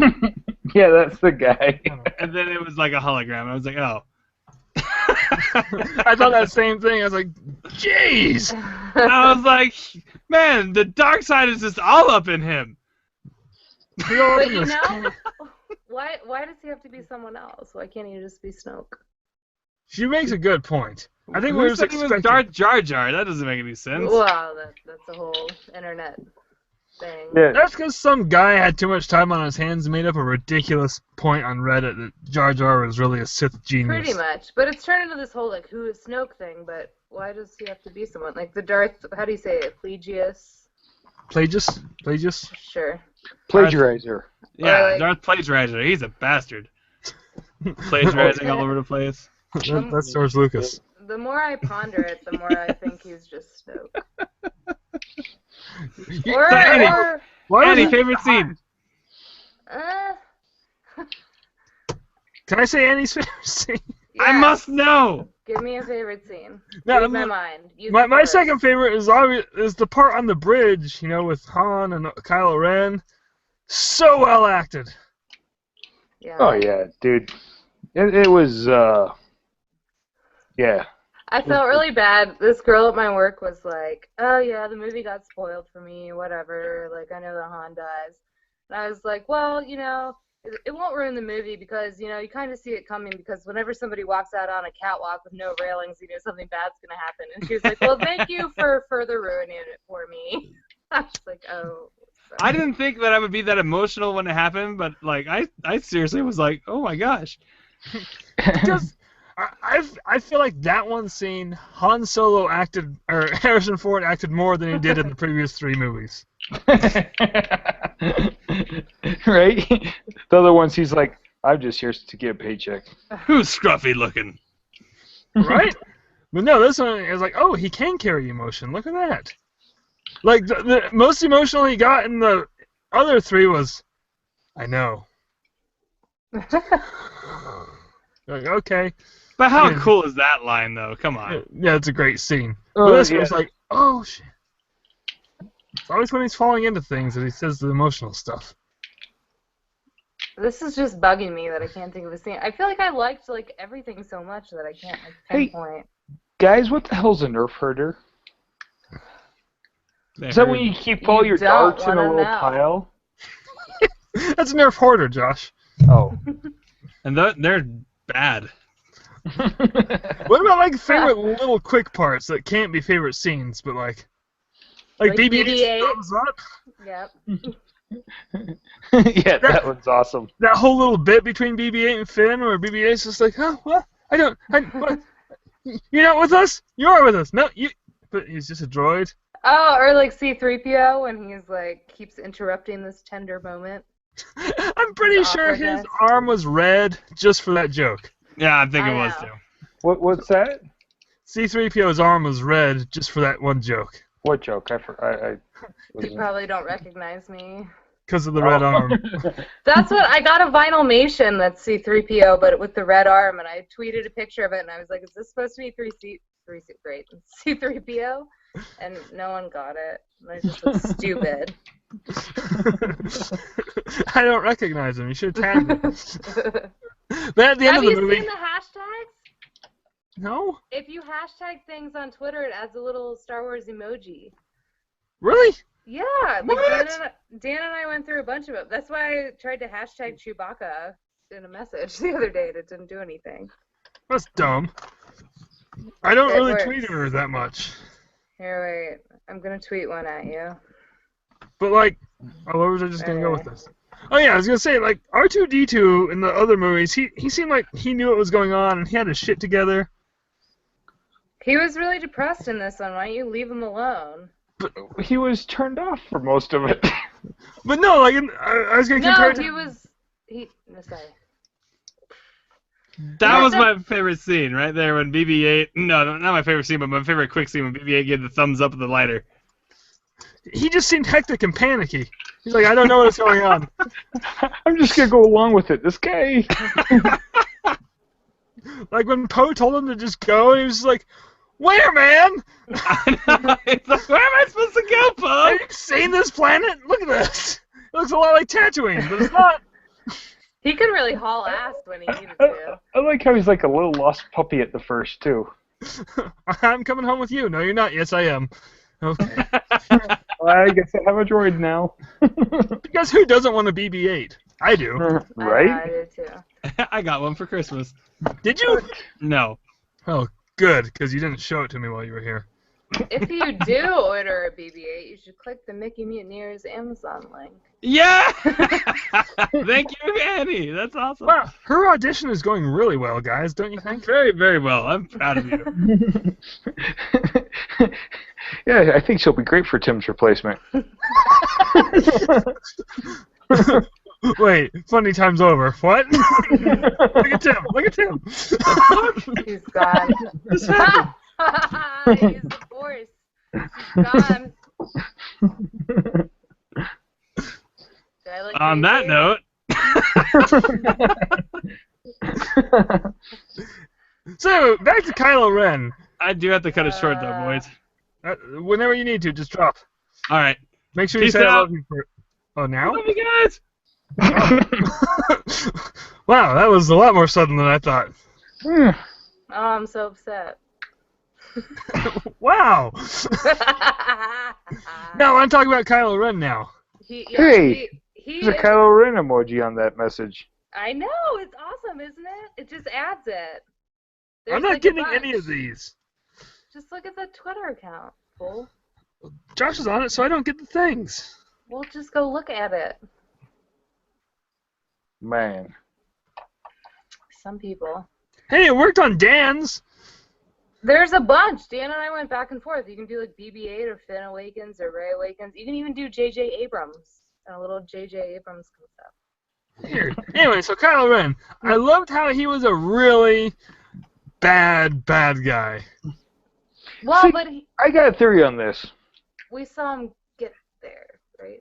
[SPEAKER 2] Yeah, that's the guy.
[SPEAKER 4] And then it was like a hologram. I was like, oh.
[SPEAKER 1] I thought that same thing. I was like, jeez.
[SPEAKER 4] I was like, man, the dark side is just all up in him.
[SPEAKER 3] But you know, why does he have to be someone else? Why can't he just be Snoke?
[SPEAKER 1] She makes a good point. I think
[SPEAKER 4] Who
[SPEAKER 1] we were
[SPEAKER 4] said he was
[SPEAKER 1] expecting.
[SPEAKER 4] Darth Jar Jar? That doesn't make any sense.
[SPEAKER 3] Well, that's a whole internet thing.
[SPEAKER 2] Yeah,
[SPEAKER 1] That's because some guy had too much time on his hands and made up a ridiculous point on Reddit that Jar Jar was really a Sith genius.
[SPEAKER 3] Pretty much. But it's turned into this whole, like, who is Snoke thing, but why does he have to be someone? Like, the Darth, how do you say it? Plagius?
[SPEAKER 1] Plagius?
[SPEAKER 3] Sure.
[SPEAKER 2] plagiarizer.
[SPEAKER 4] Yeah,
[SPEAKER 3] Or, like-
[SPEAKER 4] Darth Plagiarizer. He's a bastard. Plagiarizing all over the place.
[SPEAKER 1] That's George Lucas.
[SPEAKER 3] The more I ponder it, the more I think he's just Snoke. Or,
[SPEAKER 4] Annie.
[SPEAKER 3] or
[SPEAKER 1] Why
[SPEAKER 4] Annie,
[SPEAKER 1] was it-
[SPEAKER 4] favorite scene?
[SPEAKER 1] Can I say Annie's favorite scene?
[SPEAKER 4] I
[SPEAKER 3] yeah,
[SPEAKER 4] must know.
[SPEAKER 3] Give me a favorite scene.
[SPEAKER 1] No,
[SPEAKER 3] Read my mind. You
[SPEAKER 1] my
[SPEAKER 3] go first.
[SPEAKER 1] second favorite is the part on the bridge, with Han and Kylo Ren. So well acted.
[SPEAKER 3] Yeah.
[SPEAKER 2] Oh yeah, dude. It was yeah.
[SPEAKER 3] I felt really bad. This girl at my work was like, "Oh yeah, the movie got spoiled for me. Whatever. Like I know that Han dies." And I was like, "Well, it won't ruin the movie because you kind of see it coming because whenever somebody walks out on a catwalk with no railings, something bad's gonna happen." And she was like, "Well, thank you for further ruining it for me." I was like, "Oh." Sorry.
[SPEAKER 4] I didn't think that I would be that emotional when it happened, but like I seriously was like, oh my gosh.
[SPEAKER 1] Because I feel like that one scene, Han Solo acted, or Harrison Ford acted more than he did in the previous 3 movies.
[SPEAKER 2] Right? The other ones, he's like, I'm just here to get a paycheck.
[SPEAKER 4] Who's scruffy looking?
[SPEAKER 1] Right? But no, this one is like, oh, he can carry emotion. Look at that. Like, the most emotional he got in the other 3 was, I know. Like, okay.
[SPEAKER 4] But how cool is that line, though? Come on.
[SPEAKER 1] Yeah, it's a great scene.
[SPEAKER 2] Oh,
[SPEAKER 1] But this
[SPEAKER 2] yeah.
[SPEAKER 1] was like, oh, shit. It's always when he's falling into things that he says the emotional stuff.
[SPEAKER 3] This is just bugging me that I can't think of a scene. I feel like I liked everything so much that I can't pinpoint.
[SPEAKER 2] Guys, what the hell's a nerf herder? Is that when you keep all
[SPEAKER 3] You
[SPEAKER 2] your
[SPEAKER 3] don't
[SPEAKER 2] darts in a
[SPEAKER 3] wanna
[SPEAKER 2] little
[SPEAKER 3] know.
[SPEAKER 2] pile?
[SPEAKER 1] That's a Nerf hoarder, Josh.
[SPEAKER 2] Oh.
[SPEAKER 4] And they're bad.
[SPEAKER 1] What about favorite little quick parts that can't be favorite scenes, but like BB-8
[SPEAKER 3] BB-8.
[SPEAKER 1] thumbs up?
[SPEAKER 3] Yep.
[SPEAKER 2] Yeah, that one's awesome.
[SPEAKER 1] That whole little bit between BB-8 and Finn, where BB-8's just like, huh, what? What? You're not with us? You are with us. No, but he's just a droid.
[SPEAKER 3] Oh, or C-3PO when he's keeps interrupting this tender moment.
[SPEAKER 1] I'm pretty sure his
[SPEAKER 3] awkwardness.
[SPEAKER 1] arm was red just for that joke.
[SPEAKER 4] Yeah, I think
[SPEAKER 3] I
[SPEAKER 4] it was
[SPEAKER 3] know.
[SPEAKER 4] too.
[SPEAKER 2] What's that?
[SPEAKER 1] C-3PO's arm was red just for that one joke.
[SPEAKER 2] What joke? I
[SPEAKER 3] You probably don't recognize me.
[SPEAKER 1] Because of the red arm.
[SPEAKER 3] That's what I got a Vinylmation that's C-3PO, but with the red arm, and I tweeted a picture of it, and I was like, "Is this supposed to be C-3PO?" And no one got it. And I just looked stupid.
[SPEAKER 1] I don't recognize him. You should have tagged him. But at the end
[SPEAKER 3] Have
[SPEAKER 1] of the
[SPEAKER 3] you
[SPEAKER 1] movie,
[SPEAKER 3] seen the hashtags?
[SPEAKER 1] no,
[SPEAKER 3] If you hashtag things on Twitter, it adds a little Star Wars emoji.
[SPEAKER 1] really?
[SPEAKER 3] Yeah,
[SPEAKER 1] What?
[SPEAKER 3] Dan and I went through a bunch of them. That's why I tried to hashtag Chewbacca in a message the other day, and it didn't do anything.
[SPEAKER 1] That's dumb. I don't
[SPEAKER 3] It
[SPEAKER 1] really
[SPEAKER 3] works.
[SPEAKER 1] tweet her that much.
[SPEAKER 3] Here, wait. I'm gonna tweet one at you.
[SPEAKER 1] But where was I just gonna go with this? Oh yeah, I was gonna say R2-D2 in the other movies, he seemed like he knew what was going on and he had his shit together.
[SPEAKER 3] He was really depressed in this one. Why don't you leave him alone?
[SPEAKER 2] he was turned off for most of it.
[SPEAKER 1] But no, I was gonna compare.
[SPEAKER 3] No, sorry.
[SPEAKER 4] That was my favorite scene right there when BB-8. No, not my favorite scene, but my favorite quick scene when BB-8 gave the thumbs up with the lighter.
[SPEAKER 1] He just seemed hectic and panicky. He's like, I don't know what's going on.
[SPEAKER 2] I'm just gonna go along with it. This guy.
[SPEAKER 1] Like when Poe told him to just go, and he was just like, "Where, man?
[SPEAKER 4] It's like, where am I supposed to go,
[SPEAKER 1] Have
[SPEAKER 4] Poe?
[SPEAKER 1] you seen this planet? Look at this. It looks a lot like Tatooine, but it's not."
[SPEAKER 3] He could really haul ass when he needed to.
[SPEAKER 2] I like how he's like a little lost puppy at the first too.
[SPEAKER 1] I'm coming home with you. No, you're not. Yes, I am. Okay.
[SPEAKER 2] Well, I guess I have a droid now.
[SPEAKER 1] Because who doesn't want a BB-8? I do.
[SPEAKER 2] Right?
[SPEAKER 3] I did too.
[SPEAKER 4] I got one for Christmas.
[SPEAKER 1] Did you?
[SPEAKER 4] No.
[SPEAKER 1] Oh, good, because you didn't show it to me while you were here.
[SPEAKER 3] If you do order a BB-8, you should click the Mickey Mutineers Amazon link.
[SPEAKER 4] Yeah! Thank you, Annie. That's awesome.
[SPEAKER 1] Wow, her audition is going really well, guys, don't you think?
[SPEAKER 4] Very, very well. I'm proud of you.
[SPEAKER 2] Yeah, I think she'll be great for Tim's replacement.
[SPEAKER 1] Wait, funny time's over. What? Look at Tim. Look at Tim.
[SPEAKER 3] He's gone. He's the force. He's gone. Do I look
[SPEAKER 4] On that
[SPEAKER 3] crazy?
[SPEAKER 4] note,
[SPEAKER 1] So, back to Kylo Ren.
[SPEAKER 4] I do have to cut it short, though, boys.
[SPEAKER 1] Whenever you need to, just drop.
[SPEAKER 4] All right.
[SPEAKER 1] Make sure you
[SPEAKER 4] Peace
[SPEAKER 1] say I
[SPEAKER 4] out.
[SPEAKER 1] love you for... Oh, now?
[SPEAKER 4] Love you guys.
[SPEAKER 1] Wow, that was a lot more sudden than I thought.
[SPEAKER 3] Oh, I'm so upset.
[SPEAKER 1] Wow. Now, I want to talk about Kylo Ren now.
[SPEAKER 2] Hey,
[SPEAKER 3] he
[SPEAKER 2] There's a
[SPEAKER 3] is,
[SPEAKER 2] Kylo Ren emoji on that message.
[SPEAKER 3] I know, it's awesome, isn't it? It just adds it.
[SPEAKER 1] I'm
[SPEAKER 3] There's
[SPEAKER 1] not
[SPEAKER 3] like a
[SPEAKER 1] getting any
[SPEAKER 3] bunch.
[SPEAKER 1] of these.
[SPEAKER 3] Just look at the Twitter account, fool.
[SPEAKER 1] Josh is on it, so I don't get the things.
[SPEAKER 3] We'll just go look at it.
[SPEAKER 2] Man.
[SPEAKER 3] Some people.
[SPEAKER 1] Hey, it worked on Dan's.
[SPEAKER 3] There's a bunch. Dan and I went back and forth. You can do like BB-8 or Finn Awakens or Rey Awakens. You can even do J.J. Abrams. And a little J.J. Abrams comes up.
[SPEAKER 1] Weird. Anyway, so Kylo Ren. I loved how he was a really bad guy.
[SPEAKER 3] Well,
[SPEAKER 2] See,
[SPEAKER 3] but
[SPEAKER 2] I got a theory on this.
[SPEAKER 3] we saw him get there, right?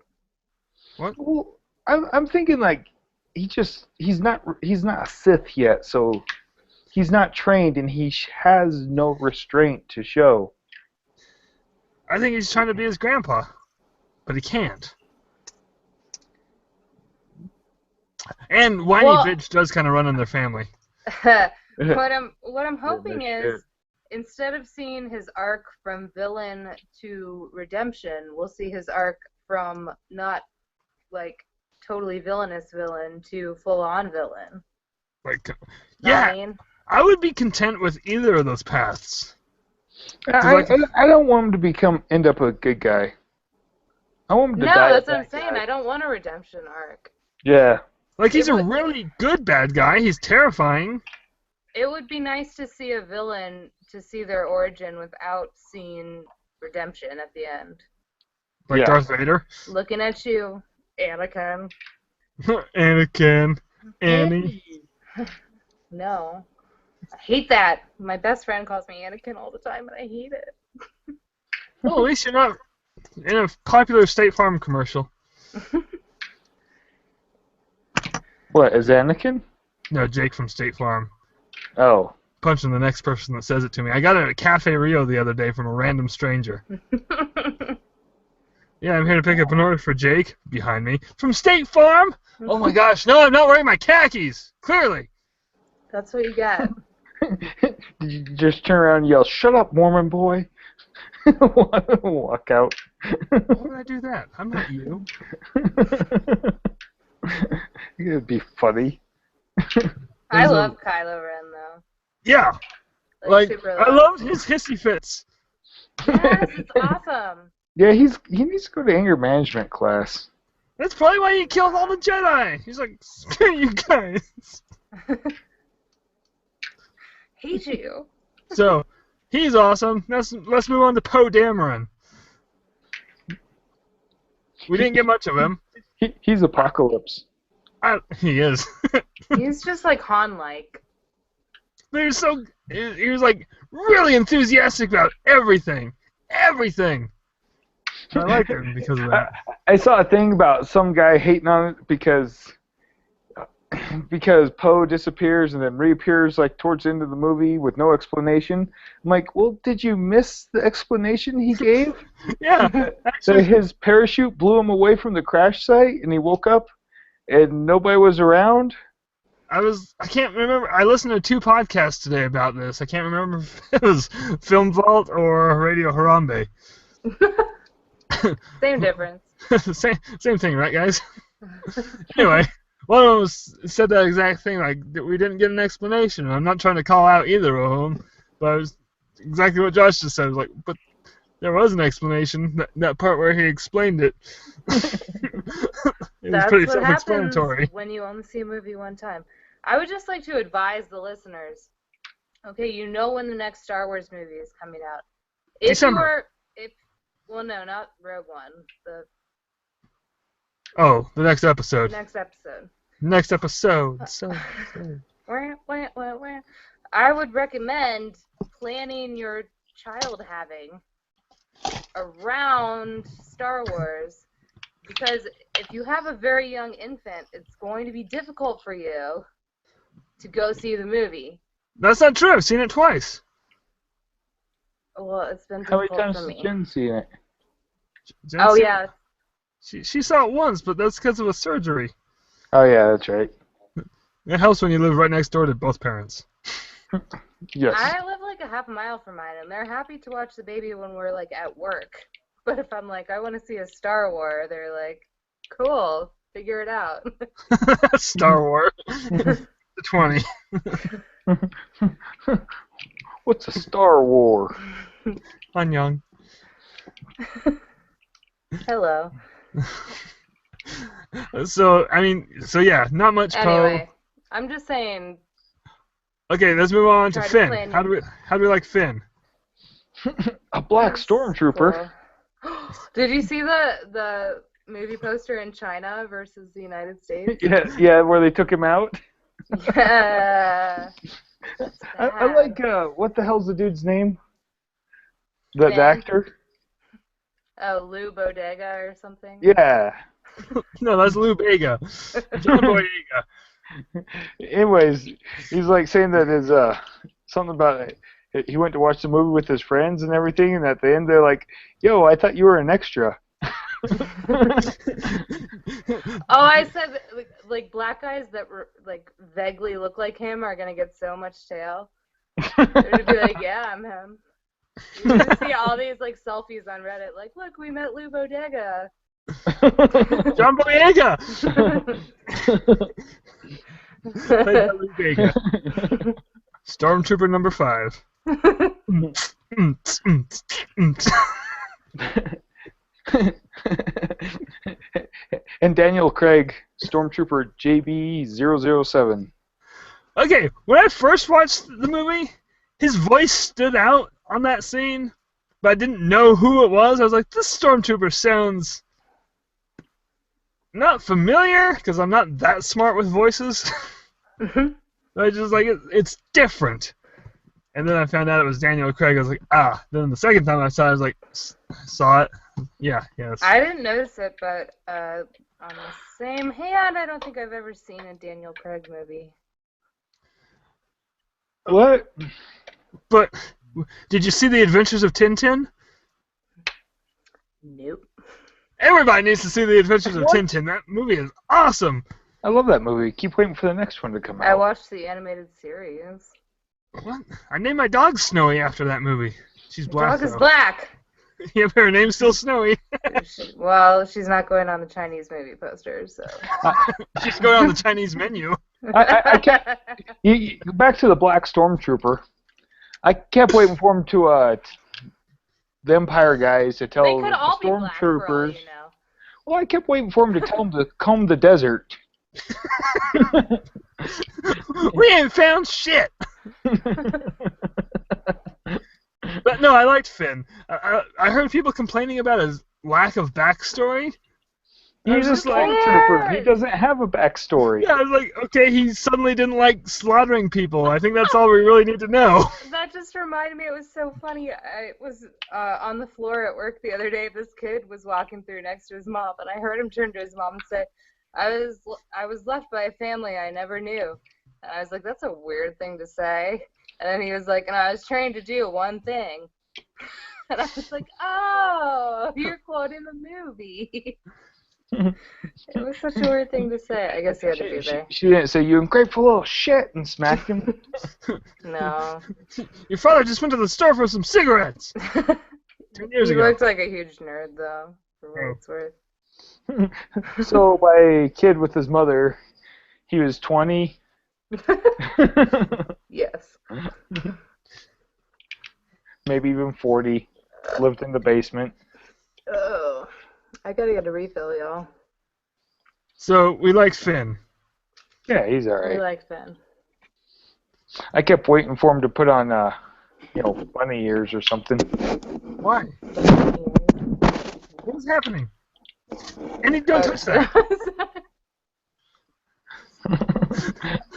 [SPEAKER 2] Well, I'm thinking like he's not a Sith yet, so he's not trained and he has no restraint to show.
[SPEAKER 1] I think he's trying to be his grandpa, but he can't. And whiny bitch does kind of run in their family.
[SPEAKER 3] what I'm hoping is, instead of seeing his arc from villain to redemption, we'll see his arc from not like totally villainous villain to full-on villain.
[SPEAKER 1] Like,
[SPEAKER 3] Know
[SPEAKER 1] yeah,
[SPEAKER 3] what I mean?
[SPEAKER 1] I would be content with either of those paths.
[SPEAKER 2] I don't want him to end up a good guy. I want him to
[SPEAKER 3] No,
[SPEAKER 2] die.
[SPEAKER 3] that's what I'm saying. I don't want a redemption arc.
[SPEAKER 2] Yeah.
[SPEAKER 1] Like, he's a really good bad guy. He's terrifying.
[SPEAKER 3] It would be nice to see a villain to see their origin without seeing redemption at the end.
[SPEAKER 1] Like Darth Vader.
[SPEAKER 3] Looking at you, Anakin.
[SPEAKER 1] Anakin. Annie.
[SPEAKER 3] No. I hate that. My best friend calls me Anakin all the time, and I hate it.
[SPEAKER 1] Well, at least you're not in a popular State Farm commercial.
[SPEAKER 2] What, is Anakin?
[SPEAKER 1] No, Jake from State Farm.
[SPEAKER 2] Oh.
[SPEAKER 1] Punching the next person that says it to me. I got it at Cafe Rio the other day from a random stranger. Yeah, I'm here to pick up an order for Jake, behind me, from State Farm? Oh my gosh, no, I'm not wearing my khakis! Clearly!
[SPEAKER 3] That's what you get.
[SPEAKER 2] Did you just turn around and yell, "Shut up, Mormon boy"? Walk out.
[SPEAKER 1] Why would I do that? I'm not you.
[SPEAKER 2] It'd be funny.
[SPEAKER 3] I love Kylo Ren, though.
[SPEAKER 1] Yeah. Like
[SPEAKER 3] super
[SPEAKER 1] I loved his hissy fits.
[SPEAKER 3] Yes, it's awesome.
[SPEAKER 2] Yeah, he needs to go to anger management class.
[SPEAKER 1] That's probably why he killed all the Jedi. He's like, screw you guys.
[SPEAKER 3] Hate you.
[SPEAKER 1] So, he's awesome. Let's move on to Poe Dameron. We didn't get much of him.
[SPEAKER 2] He's Apocalypse.
[SPEAKER 1] He is.
[SPEAKER 3] He's just like Han-like.
[SPEAKER 1] He was like really enthusiastic about everything. Everything. I like him because of that.
[SPEAKER 2] I saw a thing about some guy hating on it because Poe disappears and then reappears like towards the end of the movie with no explanation. I'm like, well, did you miss the explanation he gave?
[SPEAKER 1] Yeah.
[SPEAKER 2] So his parachute blew him away from the crash site and he woke up and nobody was around?
[SPEAKER 1] I can't remember. I listened to 2 podcasts today about this. I can't remember if it was Film Vault or Radio Harambe.
[SPEAKER 3] Same difference.
[SPEAKER 1] same thing, right, guys? Anyway, one of them said that exact thing, like, we didn't get an explanation. I'm not trying to call out either of them, but it was exactly what Josh just said. It was like, but there was an explanation, that part where he explained it. It was pretty self-explanatory.
[SPEAKER 3] Happens when you only see a movie one time. I would just like to advise the listeners, okay, you know when the next Star Wars movie is coming out.
[SPEAKER 1] December.
[SPEAKER 3] Well, no, not Rogue One. The
[SPEAKER 1] next episode.
[SPEAKER 3] next episode.
[SPEAKER 1] Next episode.
[SPEAKER 3] I would recommend planning your child having around Star Wars, because if you have a very young infant, it's going to be difficult for you to go see the movie.
[SPEAKER 1] That's not true. I've seen it twice.
[SPEAKER 3] Well, it's been
[SPEAKER 2] How many
[SPEAKER 3] difficult
[SPEAKER 2] times
[SPEAKER 3] for
[SPEAKER 2] has
[SPEAKER 3] me.
[SPEAKER 2] Jen seen it?
[SPEAKER 1] Jen's
[SPEAKER 3] Oh
[SPEAKER 1] seen
[SPEAKER 3] yeah,
[SPEAKER 1] it. She saw it once, but that's because of a surgery.
[SPEAKER 2] Oh yeah, that's right.
[SPEAKER 1] It helps when you live right next door to both parents.
[SPEAKER 2] Yes.
[SPEAKER 3] I live like a half a mile from mine, and they're happy to watch the baby when we're like at work. But if I'm like, I want to see a Star Wars, they're like, cool, figure it out.
[SPEAKER 1] Star Wars. 20.
[SPEAKER 2] What's a Star War?
[SPEAKER 1] I'm young.
[SPEAKER 3] Hello.
[SPEAKER 1] So yeah, not much
[SPEAKER 3] Anyway, I'm just saying.
[SPEAKER 1] Poe. Okay, let's move on to
[SPEAKER 3] Try to
[SPEAKER 1] Finn.
[SPEAKER 3] plan
[SPEAKER 1] How do we like Finn?
[SPEAKER 2] A black
[SPEAKER 3] That's
[SPEAKER 2] stormtrooper.
[SPEAKER 3] cool. Did you see the movie poster in China versus the United States?
[SPEAKER 2] Yeah, where they took him out.
[SPEAKER 3] Yeah.
[SPEAKER 2] I like, what the hell's the dude's name? The
[SPEAKER 3] Finn?
[SPEAKER 2] actor?
[SPEAKER 3] Oh, Lou Bodega or something?
[SPEAKER 2] Yeah.
[SPEAKER 1] No, that's Lou Bega. John Boyega.
[SPEAKER 2] Anyways, he's like saying that his, something about he went to watch the movie with his friends and everything, and at the end they're like, yo, I thought you were an extra.
[SPEAKER 3] Oh, I said that, like black guys that like vaguely look like him are gonna get so much tail. They're gonna be like, yeah, I'm him. You're gonna see all these like selfies on Reddit, like, look, we met Lou Bodega.
[SPEAKER 1] John Boyega. Played by Lou Bega. Stormtrooper number 5.
[SPEAKER 2] And Daniel Craig, Stormtrooper JB007.
[SPEAKER 1] Okay, when I first watched the movie, his voice stood out on that scene, but I didn't know who it was. I was like, this Stormtrooper sounds not familiar, because I'm not that smart with voices. I just like, it's different. And then I found out it was Daniel Craig. I was like, ah. Then the second time I saw it, I was like, saw it. Yeah, yes.
[SPEAKER 3] I didn't notice it, but on the same hand, I don't think I've ever seen a Daniel Craig movie.
[SPEAKER 2] What?
[SPEAKER 1] But did you see The Adventures of Tintin?
[SPEAKER 3] Nope.
[SPEAKER 1] Everybody needs to see The Adventures of
[SPEAKER 2] What?
[SPEAKER 1] Tintin. That movie is awesome.
[SPEAKER 2] I love that movie. Keep waiting for the next one to come out.
[SPEAKER 3] I watched the animated series.
[SPEAKER 1] What? I named my dog Snowy after that movie. She's black.
[SPEAKER 3] Dog is
[SPEAKER 1] though.
[SPEAKER 3] black.
[SPEAKER 1] Yeah, but her name's still Snowy.
[SPEAKER 3] Well, she's not going on the Chinese movie poster, so.
[SPEAKER 1] She's going on the Chinese menu.
[SPEAKER 2] I can't. Back to the Black Stormtrooper. I kept waiting for him to the Empire guys to tell
[SPEAKER 3] They could
[SPEAKER 2] the
[SPEAKER 3] all be black for all
[SPEAKER 2] stormtroopers.
[SPEAKER 3] you know.
[SPEAKER 2] Well, I kept waiting for him to tell them to comb the desert.
[SPEAKER 1] We ain't found shit. But no, I liked Finn. I heard people complaining about his lack of backstory. I was
[SPEAKER 2] He's a
[SPEAKER 1] just like,
[SPEAKER 2] stormtrooper. He doesn't have a backstory.
[SPEAKER 1] yeah, I was like, okay, he suddenly didn't like slaughtering people. I think that's all we really need to know.
[SPEAKER 3] That just reminded me, it was so funny. I was on the floor at work the other day. This kid was walking through next to his mom, and I heard him turn to his mom and say, I was left by a family I never knew. And I was like, that's a weird thing to say. And then he was like, and I was trained to do one thing. And I was like, oh, you're quoting the movie. It was such a weird thing to say. I guess he had to be there.
[SPEAKER 2] She didn't say, you ungrateful little shit, and smacked him.
[SPEAKER 3] No.
[SPEAKER 1] Your father just went to the store for some cigarettes 10 years
[SPEAKER 3] He
[SPEAKER 1] ago.
[SPEAKER 3] looked like a huge nerd, though, for what it's worth.
[SPEAKER 2] So, by a kid with his mother, he was 20.
[SPEAKER 3] Yes.
[SPEAKER 2] Maybe even 40. Lived in the basement.
[SPEAKER 3] Oh, I gotta get a refill, y'all.
[SPEAKER 1] So we liked Finn.
[SPEAKER 2] Yeah, he's
[SPEAKER 3] I
[SPEAKER 2] alright.
[SPEAKER 3] like Finn.
[SPEAKER 2] I kept waiting for him to put on, bunny ears or something.
[SPEAKER 1] Why? What was happening? Andy, don't touch that.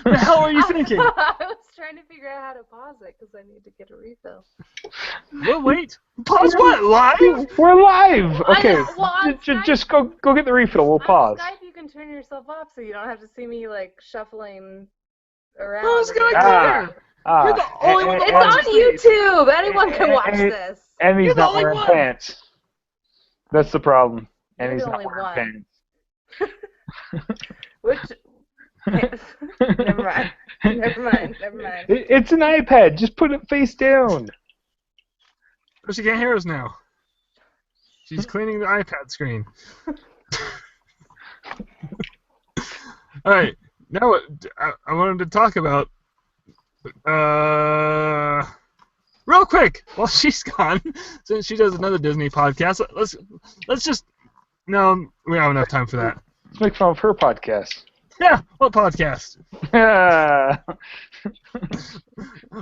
[SPEAKER 1] The hell are you thinking?
[SPEAKER 3] I was trying to figure out how to pause it because I need to get a refill.
[SPEAKER 1] Well, wait. Pause what? Live?
[SPEAKER 2] We're live! Okay,
[SPEAKER 3] on
[SPEAKER 2] just go get the refill. We'll pause.
[SPEAKER 3] On Skype, you can turn yourself off so you don't have to see me like shuffling around.
[SPEAKER 1] Who's gonna
[SPEAKER 2] Ah.
[SPEAKER 1] care? You're the only one.
[SPEAKER 3] It's on YouTube. Anyone can watch this.
[SPEAKER 2] And he's
[SPEAKER 1] You're the
[SPEAKER 2] not
[SPEAKER 1] only
[SPEAKER 2] wearing
[SPEAKER 1] one.
[SPEAKER 2] pants. That's the problem. And
[SPEAKER 3] You're
[SPEAKER 2] he's
[SPEAKER 3] the
[SPEAKER 2] not
[SPEAKER 3] only
[SPEAKER 2] wearing
[SPEAKER 3] one.
[SPEAKER 2] pants.
[SPEAKER 3] Which? Never mind.
[SPEAKER 2] It's an iPad. Just put it face down.
[SPEAKER 1] But she can't hear us now. She's cleaning the iPad screen. All right. Now what I wanted to talk about. Real quick, while she's gone, since she does another Disney podcast, let's just. No, we don't have enough time for that.
[SPEAKER 2] Let's make fun of her podcast.
[SPEAKER 1] Yeah, what podcast?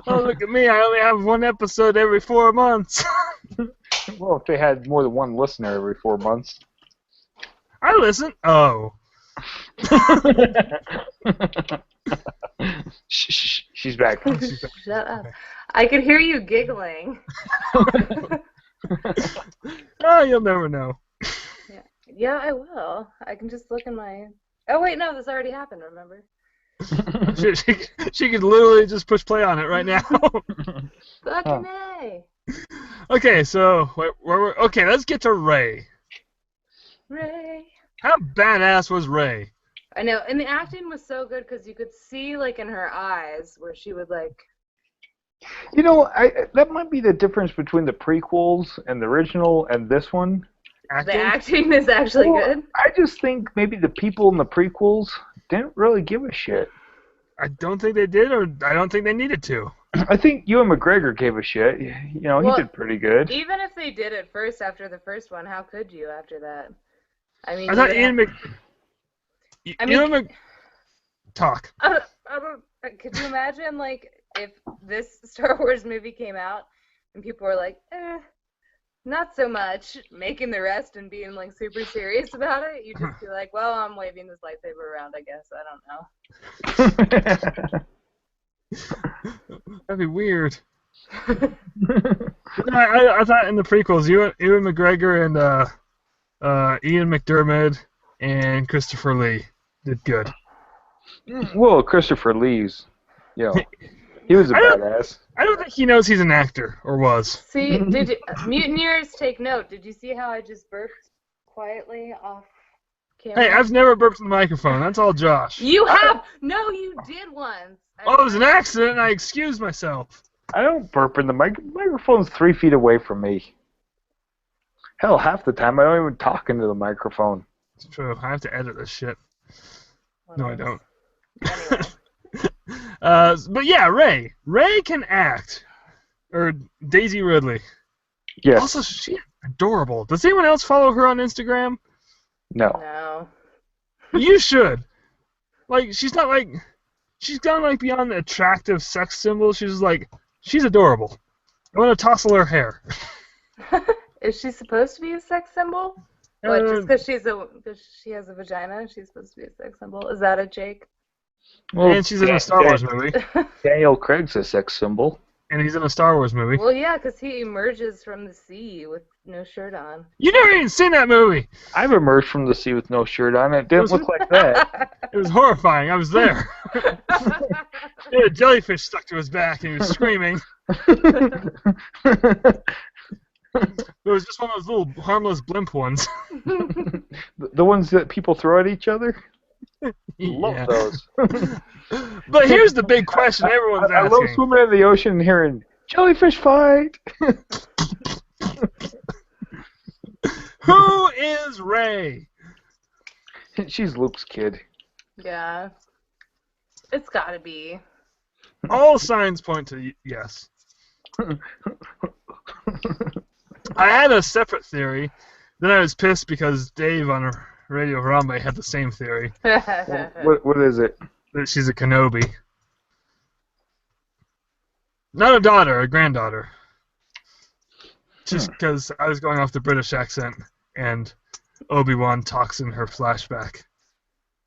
[SPEAKER 1] Oh, look at me! I only have one episode every 4 months.
[SPEAKER 2] Well, if they had more than one listener every 4 months.
[SPEAKER 1] I listen. Oh.
[SPEAKER 2] Shh, she's back.
[SPEAKER 3] Shut up. I could hear you giggling.
[SPEAKER 1] Oh, you'll never know.
[SPEAKER 3] Yeah, I will. I can just look in my... Oh, wait, no, this already happened, remember?
[SPEAKER 1] She could literally just push play on it right now.
[SPEAKER 3] Fucking A.
[SPEAKER 1] Okay, so okay, let's get to Ray.
[SPEAKER 3] Ray.
[SPEAKER 1] How badass was Ray?
[SPEAKER 3] I know, and the acting was so good because you could see, like, in her eyes where she would, like...
[SPEAKER 2] You know, that might be the difference between the prequels and the original and this one.
[SPEAKER 3] The acting is actually good.
[SPEAKER 2] I just think maybe the people in the prequels didn't really give a shit.
[SPEAKER 1] I don't think they did, or I don't think they needed to.
[SPEAKER 2] I think Ewan McGregor gave a shit. You know, he did pretty good.
[SPEAKER 3] Even if they did it first after the first one, how could you after that? I mean,
[SPEAKER 1] I thought talk.
[SPEAKER 3] Could you imagine, like, if this Star Wars movie came out and people were like, not so much, making the rest and being, like, super serious about it? You'd just be like, well, I'm waving this lightsaber around, I guess. I don't know.
[SPEAKER 1] That'd be weird. I thought in the prequels, Ewan McGregor and Ian McDiarmid and Christopher Lee did good.
[SPEAKER 2] Well, Christopher Lee's, you know, he was a badass.
[SPEAKER 1] I don't think he knows he's an actor, or was.
[SPEAKER 3] See, Mutineers, take note. Did you see how I just burped quietly off camera?
[SPEAKER 1] Hey, I've never burped in the microphone. That's all Josh.
[SPEAKER 3] You have? No, you did once.
[SPEAKER 1] Oh, it was an accident, and I excused myself.
[SPEAKER 2] I don't burp in the microphone's 3 feet away from me. Hell, half the time I don't even talk into the microphone.
[SPEAKER 1] It's true. I have to edit this shit. No, I don't.
[SPEAKER 3] Anyway.
[SPEAKER 1] But yeah, Ray. Ray can act. Or Daisy Ridley.
[SPEAKER 2] Yes.
[SPEAKER 1] Also, she's adorable. Does anyone else follow her on Instagram?
[SPEAKER 2] No.
[SPEAKER 3] No.
[SPEAKER 1] You should. Like, she's not like... She's gone like beyond the attractive sex symbol. She's like... She's adorable. I want to tousle her hair.
[SPEAKER 3] Is she supposed to be a sex symbol? What, just because she has a vagina, she's supposed to be a sex symbol? Is that it, Jake?
[SPEAKER 2] Well,
[SPEAKER 1] and she's in a Star Wars movie.
[SPEAKER 2] Daniel Craig's a sex symbol.
[SPEAKER 1] And he's in a Star Wars movie.
[SPEAKER 3] Well, yeah, because he emerges from the sea with no shirt on.
[SPEAKER 1] You never even seen that movie.
[SPEAKER 2] I've emerged from the sea with no shirt on. It didn't look like that.
[SPEAKER 1] It was horrifying. I was there. He had a jellyfish stuck to his back, and he was screaming. It was just one of those little harmless blimp ones.
[SPEAKER 2] The ones that people throw at each other? Love those.
[SPEAKER 1] But here's the big question everyone's
[SPEAKER 2] I
[SPEAKER 1] asking.
[SPEAKER 2] love swimming in the ocean and hearing, jellyfish fight!
[SPEAKER 1] Who is Rey?
[SPEAKER 2] She's Luke's kid.
[SPEAKER 3] Yeah. It's gotta be.
[SPEAKER 1] All signs point to yes. I had a separate theory. Then I was pissed because Dave on Radio Harambe had the same theory.
[SPEAKER 2] What is it?
[SPEAKER 1] That she's a Kenobi. Not a daughter, a granddaughter. Just because I was going off the British accent, and Obi-Wan talks in her flashback.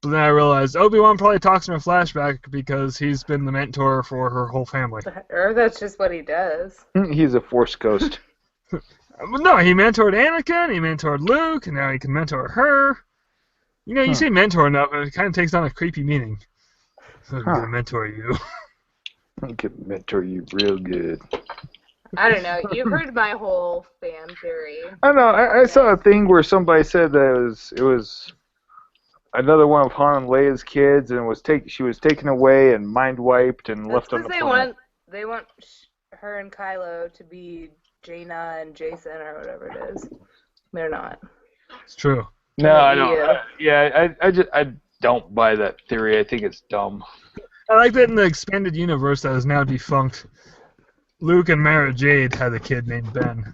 [SPEAKER 1] But then I realized Obi-Wan probably talks in her flashback because he's been the mentor for her whole family.
[SPEAKER 3] Or that's just what he does.
[SPEAKER 2] He's a Force ghost.
[SPEAKER 1] No, he mentored Anakin, he mentored Luke, and now he can mentor her. You know, you say mentor enough, and it kind of takes on a creepy meaning. So I'm going to mentor you.
[SPEAKER 2] I can mentor you real good.
[SPEAKER 3] I don't know. You've heard my whole fan theory.
[SPEAKER 2] I don't know. I saw a thing where somebody said that it was another one of Han and Leia's kids, and she was taken away and mind wiped and
[SPEAKER 3] That's
[SPEAKER 2] left on the
[SPEAKER 3] because
[SPEAKER 2] planet.
[SPEAKER 3] they want her and Kylo to be Jaina and Jason or whatever it is. They're not.
[SPEAKER 1] It's true.
[SPEAKER 2] No, I don't.
[SPEAKER 3] Yeah.
[SPEAKER 2] I don't buy that theory. I think it's dumb.
[SPEAKER 1] I like that in the expanded universe that is now defunct, Luke and Mara Jade had a kid named Ben.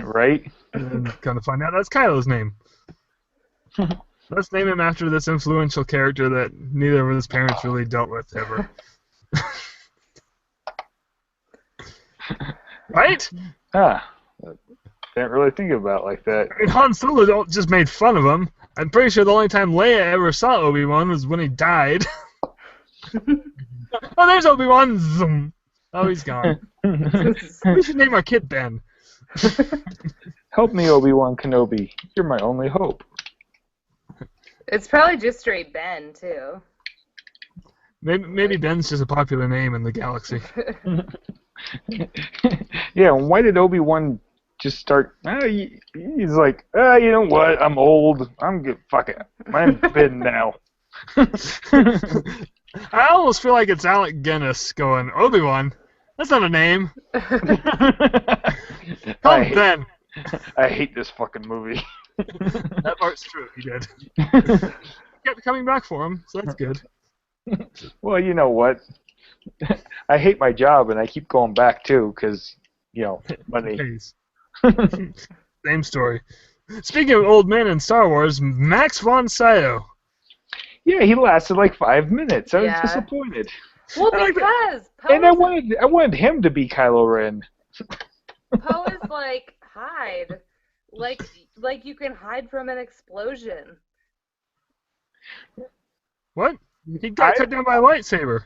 [SPEAKER 2] Right?
[SPEAKER 1] And then kind of find out that's Kylo's name. Let's name him after this influential character that neither of his parents really dealt with ever. Right?
[SPEAKER 2] Didn't really think about it like that.
[SPEAKER 1] I mean, Han Solo just made fun of him. I'm pretty sure the only time Leia ever saw Obi-Wan was when he died. Oh, there's Obi-Wan. Zoom. Oh, he's gone. We should name our kid Ben.
[SPEAKER 2] Help me, Obi-Wan Kenobi. You're my only hope.
[SPEAKER 3] It's probably just straight Ben, too.
[SPEAKER 1] Maybe Ben's just a popular name in the galaxy.
[SPEAKER 2] Yeah, why did Obi-Wan just start... he's like, you know what? I'm old. I'm good. Fuck it. I'm Ben now.
[SPEAKER 1] I almost feel like it's Alec Guinness going, Obi-Wan? That's not a name. Call him Ben.
[SPEAKER 2] I hate this fucking movie.
[SPEAKER 1] That part's true, he did. Kept coming back for him, so that's good.
[SPEAKER 2] Well, you know what? I hate my job, and I keep going back, too, because, money.
[SPEAKER 1] Pays. Same story. Speaking of old men in Star Wars, Max von Sydow.
[SPEAKER 2] Yeah, he lasted like 5 minutes. I was
[SPEAKER 3] Yeah.
[SPEAKER 2] disappointed.
[SPEAKER 3] Well,
[SPEAKER 1] I like
[SPEAKER 3] because
[SPEAKER 2] And I wanted him to be Kylo Ren.
[SPEAKER 3] Poe is like, hide. Like you can hide from an explosion.
[SPEAKER 1] What? He got cut down by a lightsaber.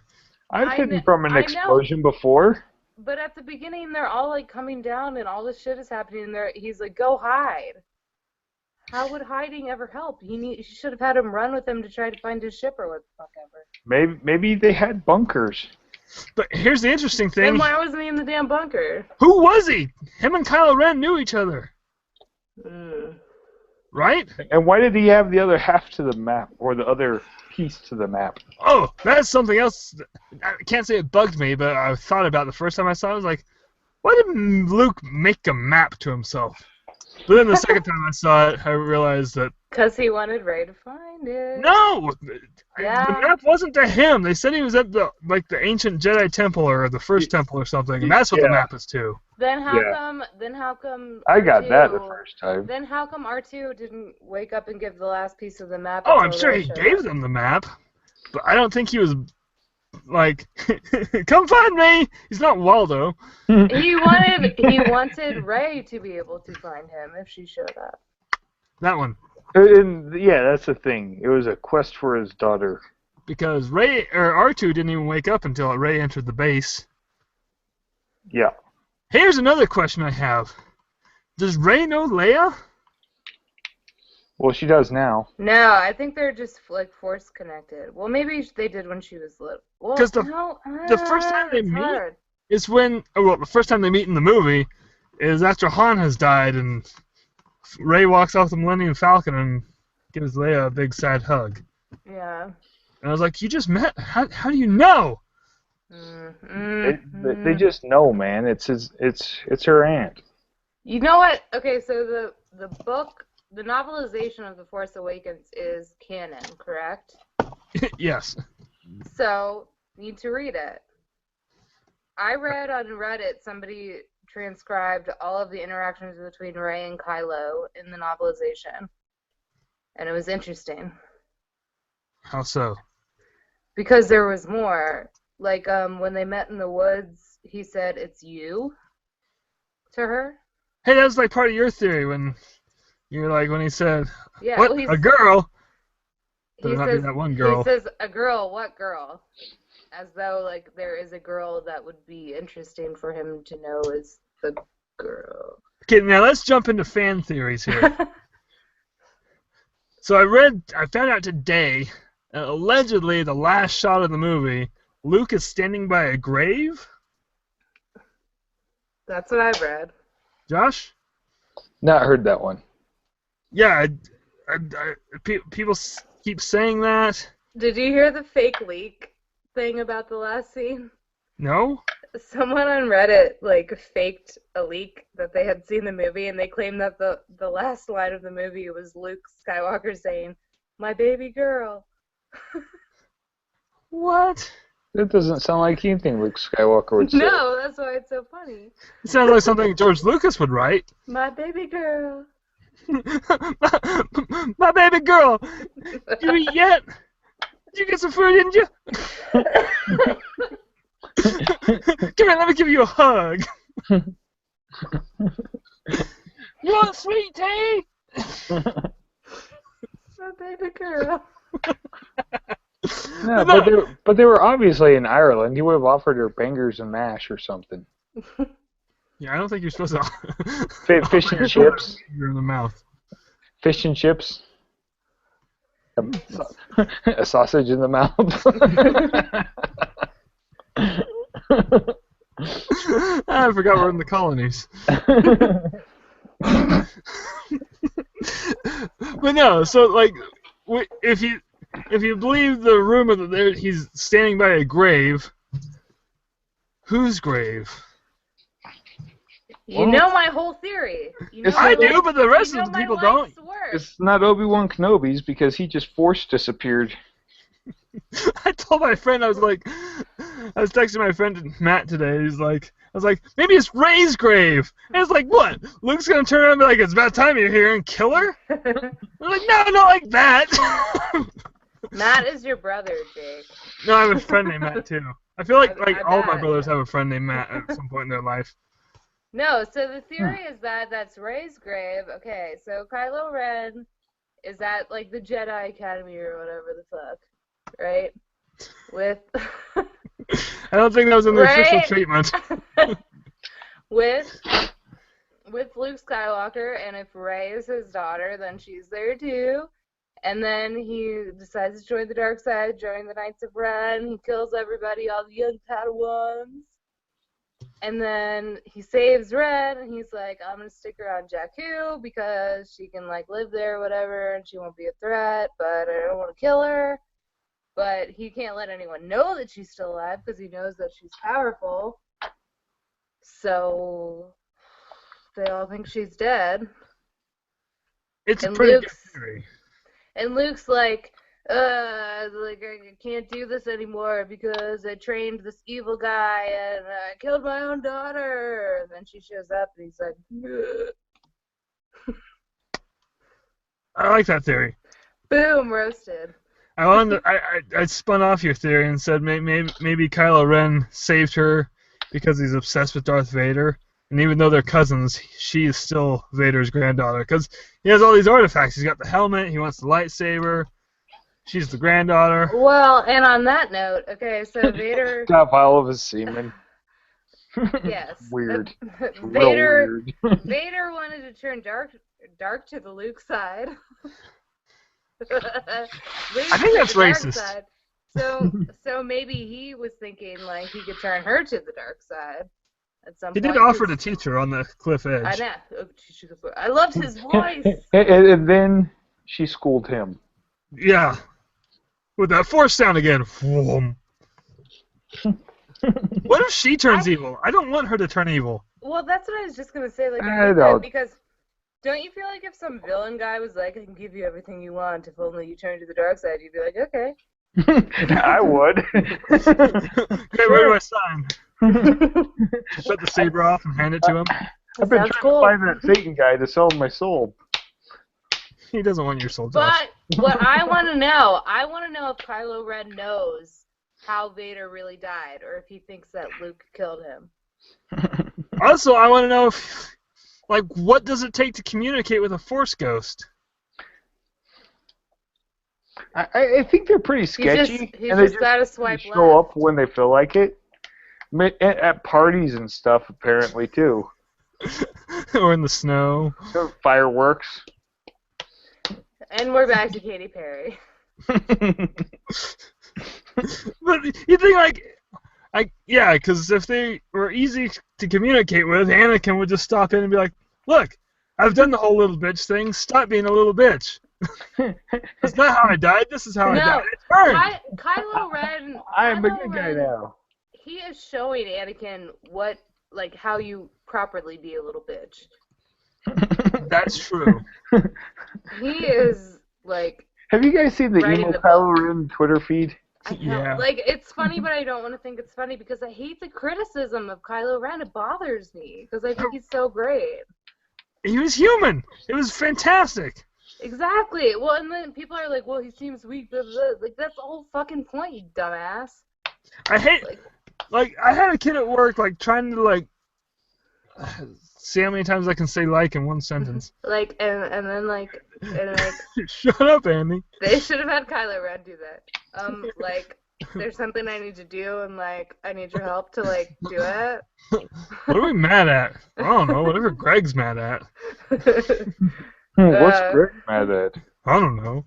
[SPEAKER 2] I've
[SPEAKER 3] I
[SPEAKER 2] hidden
[SPEAKER 3] kn-
[SPEAKER 2] from an
[SPEAKER 3] I know.
[SPEAKER 2] explosion before.
[SPEAKER 3] But at the beginning, they're all like coming down and all this shit is happening. And he's like, go hide. How would hiding ever help? He should have had him run with him to try to find his ship or what the fuck ever.
[SPEAKER 2] Maybe they had bunkers.
[SPEAKER 1] But here's the interesting
[SPEAKER 3] Then
[SPEAKER 1] thing.
[SPEAKER 3] why wasn't he in the damn bunker?
[SPEAKER 1] Who was he? Him and Kylo Ren knew each other,
[SPEAKER 3] Mm.
[SPEAKER 1] right?
[SPEAKER 2] And why did he have the other half to the map, or the other piece to the map?
[SPEAKER 1] Oh, that's something else. I can't say it bugged me, but I thought about it the first time I saw it. I was like, why did Luke make a map to himself? But then the second time I saw it, I realized that
[SPEAKER 3] Because he wanted Rey to find it.
[SPEAKER 1] no,
[SPEAKER 3] Yeah.
[SPEAKER 1] the map wasn't to him. They said he was at the ancient Jedi temple or the first temple or something, and that's what the map is to.
[SPEAKER 3] Then how
[SPEAKER 2] Yeah.
[SPEAKER 3] come
[SPEAKER 2] I got
[SPEAKER 3] R2
[SPEAKER 2] that the first time.
[SPEAKER 3] Then how come R2 didn't wake up and give the last piece of the map?
[SPEAKER 1] Oh, I'm
[SPEAKER 3] until
[SPEAKER 1] sure
[SPEAKER 3] Rey
[SPEAKER 1] he
[SPEAKER 3] showed
[SPEAKER 1] gave
[SPEAKER 3] up?
[SPEAKER 1] them the map, but I don't think he was like, come find me. He's not Waldo.
[SPEAKER 3] He wanted Rey to be able to find him if she showed up.
[SPEAKER 1] That one.
[SPEAKER 2] And yeah, that's the thing. It was a quest for his daughter.
[SPEAKER 1] Because R2 didn't even wake up until Rey entered the base.
[SPEAKER 2] Yeah.
[SPEAKER 1] Here's another question I have. Does Rey know Leia?
[SPEAKER 2] Well, she does now.
[SPEAKER 3] No, I think they're just like force connected. Well, maybe they did when she was little. Well,
[SPEAKER 1] 'Cause the first time they
[SPEAKER 3] it's
[SPEAKER 1] meet-
[SPEAKER 3] hard.
[SPEAKER 1] It's when, the first time they meet in the movie is after Han has died and Rey walks off the Millennium Falcon and gives Leia a big sad hug.
[SPEAKER 3] Yeah.
[SPEAKER 1] And I was like, you just met? How do you know?
[SPEAKER 2] They just know, man. It's her aunt.
[SPEAKER 3] You know what? Okay, so the book, the novelization of The Force Awakens is canon, correct?
[SPEAKER 1] Yes.
[SPEAKER 3] So, need to read it. I read on Reddit somebody transcribed all of the interactions between Rey and Kylo in the novelization. And it was interesting.
[SPEAKER 1] How so?
[SPEAKER 3] Because there was more. Like, when they met in the woods, he said, "It's you," to her.
[SPEAKER 1] Hey, that was like part of your theory when you were like, when he said,
[SPEAKER 3] Yeah,
[SPEAKER 1] what,
[SPEAKER 3] well,
[SPEAKER 1] a girl?
[SPEAKER 3] he
[SPEAKER 1] Better not be
[SPEAKER 3] says,
[SPEAKER 1] that one girl.
[SPEAKER 3] He says, "A girl, what girl?" As though, like, there is a girl that would be interesting for him to know is the girl.
[SPEAKER 1] Okay, now let's jump into fan theories here. So I found out today, allegedly the last shot of the movie Luke is standing by a grave?
[SPEAKER 3] That's what I've read.
[SPEAKER 1] Josh?
[SPEAKER 2] Not heard that one.
[SPEAKER 1] Yeah, people keep saying that.
[SPEAKER 3] Did you hear the fake leak thing about the last scene?
[SPEAKER 1] No?
[SPEAKER 3] Someone on Reddit faked a leak that they had seen the movie, and they claimed that the last line of the movie was Luke Skywalker saying, "My baby girl."
[SPEAKER 1] What?
[SPEAKER 2] That doesn't sound like anything Luke Skywalker would say.
[SPEAKER 3] No, that's why it's so funny.
[SPEAKER 1] It sounds like something George Lucas would write.
[SPEAKER 3] My baby girl.
[SPEAKER 1] My baby girl. Did you eat yet? Did you get some food, didn't you? Come here, let me give you a hug. You want sweet tea?
[SPEAKER 3] My baby girl.
[SPEAKER 2] No,
[SPEAKER 1] No.
[SPEAKER 2] but they were obviously in Ireland. He would have offered her bangers and mash or something.
[SPEAKER 1] Yeah, I don't think you're supposed to.
[SPEAKER 2] Fish and chips.
[SPEAKER 1] You're in the mouth.
[SPEAKER 2] Fish and chips. A sausage in the mouth.
[SPEAKER 1] I forgot we're in the colonies. But no, so if you believe the rumor that he's standing by a grave, whose grave?
[SPEAKER 3] You know my whole theory. You know
[SPEAKER 1] I do, but the rest of the
[SPEAKER 3] my
[SPEAKER 1] people don't.
[SPEAKER 3] life's work.
[SPEAKER 2] It's not Obi-Wan Kenobi's because he just force disappeared.
[SPEAKER 1] I told my friend, I was texting my friend Matt today. I was like, maybe it's Rey's grave. And it's like, what? Luke's gonna turn around and be like, it's about time you're here and kill her? I'm like, no, not like that.
[SPEAKER 3] Matt is your brother, Jake.
[SPEAKER 1] No, I have a friend named Matt too. I feel like
[SPEAKER 3] I
[SPEAKER 1] all my
[SPEAKER 3] bet.
[SPEAKER 1] brothers have a friend named Matt at some point in their life.
[SPEAKER 3] No, so the theory is that that's Rey's grave. Okay, so Kylo Ren is at the Jedi Academy or whatever the fuck, right? With
[SPEAKER 1] I don't think that was in the official treatment.
[SPEAKER 3] with Luke Skywalker, and if Rey is his daughter, then she's there too. And then he decides to join the dark side, join the Knights of Ren. He kills everybody, all the young Padawans. And then he saves Ren, and he's like, I'm going to stick her on Jakku because she can, live there or whatever, and she won't be a threat, but I don't want to kill her. But he can't let anyone know that she's still alive because he knows that she's powerful. So they all think she's dead.
[SPEAKER 1] It's a
[SPEAKER 3] And
[SPEAKER 1] pretty good
[SPEAKER 3] Luke's-
[SPEAKER 1] theory.
[SPEAKER 3] And Luke's like, I can't do this anymore because I trained this evil guy and I killed my own daughter. And then she shows up and he's like,
[SPEAKER 1] I like that theory.
[SPEAKER 3] boom, roasted.
[SPEAKER 1] I spun off your theory and said maybe Kylo Ren saved her because he's obsessed with Darth Vader, and even though they're cousins, she is still Vader's granddaughter because he has all these artifacts. He's got the helmet. He wants the lightsaber. She's the granddaughter.
[SPEAKER 3] Well, and on that note, okay, so Vader,
[SPEAKER 2] Got all of his semen.
[SPEAKER 3] yes,
[SPEAKER 2] Weird.
[SPEAKER 3] Vader,
[SPEAKER 2] Real weird.
[SPEAKER 3] Vader wanted to turn dark to the Luke side.
[SPEAKER 1] I think that's racist.
[SPEAKER 3] Side. So maybe he was thinking he could turn her to the dark side at some
[SPEAKER 1] He
[SPEAKER 3] point.
[SPEAKER 1] did offer to teach her on the cliff edge.
[SPEAKER 3] I know. I loved his voice.
[SPEAKER 2] And then she schooled him.
[SPEAKER 1] Yeah. With that force sound again. Vroom. What if she turns evil? I don't want her to turn evil.
[SPEAKER 3] Well, that's what I was just gonna say.
[SPEAKER 2] I don't.
[SPEAKER 3] Because don't you feel like if some villain guy was like, I can give you everything you want if only you turn to the dark side, you'd be like, okay.
[SPEAKER 2] I would.
[SPEAKER 1] Okay, where do I sign? Shut the saber off and hand it to him.
[SPEAKER 2] I've been
[SPEAKER 3] Sounds
[SPEAKER 2] trying
[SPEAKER 3] cool.
[SPEAKER 2] to find that Satan guy to sell my soul.
[SPEAKER 1] He doesn't want your soul, Josh.
[SPEAKER 3] But what I want to know if Kylo Ren knows how Vader really died, or if he thinks that Luke killed him.
[SPEAKER 1] Also, I want to know if, what does it take to communicate with a Force ghost?
[SPEAKER 2] I think they're pretty sketchy.
[SPEAKER 3] He's
[SPEAKER 2] and they
[SPEAKER 3] just gotta swipe
[SPEAKER 2] show
[SPEAKER 3] left.
[SPEAKER 2] up when they feel like it. At parties and stuff, apparently, too.
[SPEAKER 1] Or in the snow.
[SPEAKER 2] So fireworks.
[SPEAKER 3] And we're back to Katy Perry.
[SPEAKER 1] But you think, Yeah, because if they were easy to communicate with, Anakin would just stop in and be like, "Look, I've done the whole little bitch thing. Stop being a little bitch. That's not how I died. This is how I died. It's burned."
[SPEAKER 3] Kylo Ren.
[SPEAKER 2] I am a
[SPEAKER 3] Kylo
[SPEAKER 2] good guy
[SPEAKER 3] Ren,
[SPEAKER 2] now.
[SPEAKER 3] He is showing Anakin how you properly be a little bitch.
[SPEAKER 1] That's true.
[SPEAKER 3] He is like.
[SPEAKER 2] Have you guys seen the
[SPEAKER 3] Writing
[SPEAKER 2] emo
[SPEAKER 3] the
[SPEAKER 2] Kylo
[SPEAKER 3] book.
[SPEAKER 2] Ren Twitter feed?
[SPEAKER 3] I know.
[SPEAKER 1] Yeah.
[SPEAKER 3] Like, it's funny, but I don't want to think it's funny because I hate the criticism of Kylo Ren. It bothers me because I think he's so great.
[SPEAKER 1] He was human. It was fantastic.
[SPEAKER 3] Exactly. Well, and then people are like, well, he seems weak. Blah, blah, blah. Like, that's the whole fucking point, you dumbass.
[SPEAKER 1] I hate. Like, I had a kid at work, like, trying to, like, see how many times I can say "like" in one sentence.
[SPEAKER 3] Like, and then, like,
[SPEAKER 1] Shut up, Andy.
[SPEAKER 3] they should have had Kylo Ren do that. Like, there's something I need to do, and, like, I need your help to, like, do it.
[SPEAKER 1] What are we mad at? I don't know. Whatever Greg's mad at.
[SPEAKER 2] What's Greg mad at?
[SPEAKER 1] I don't know.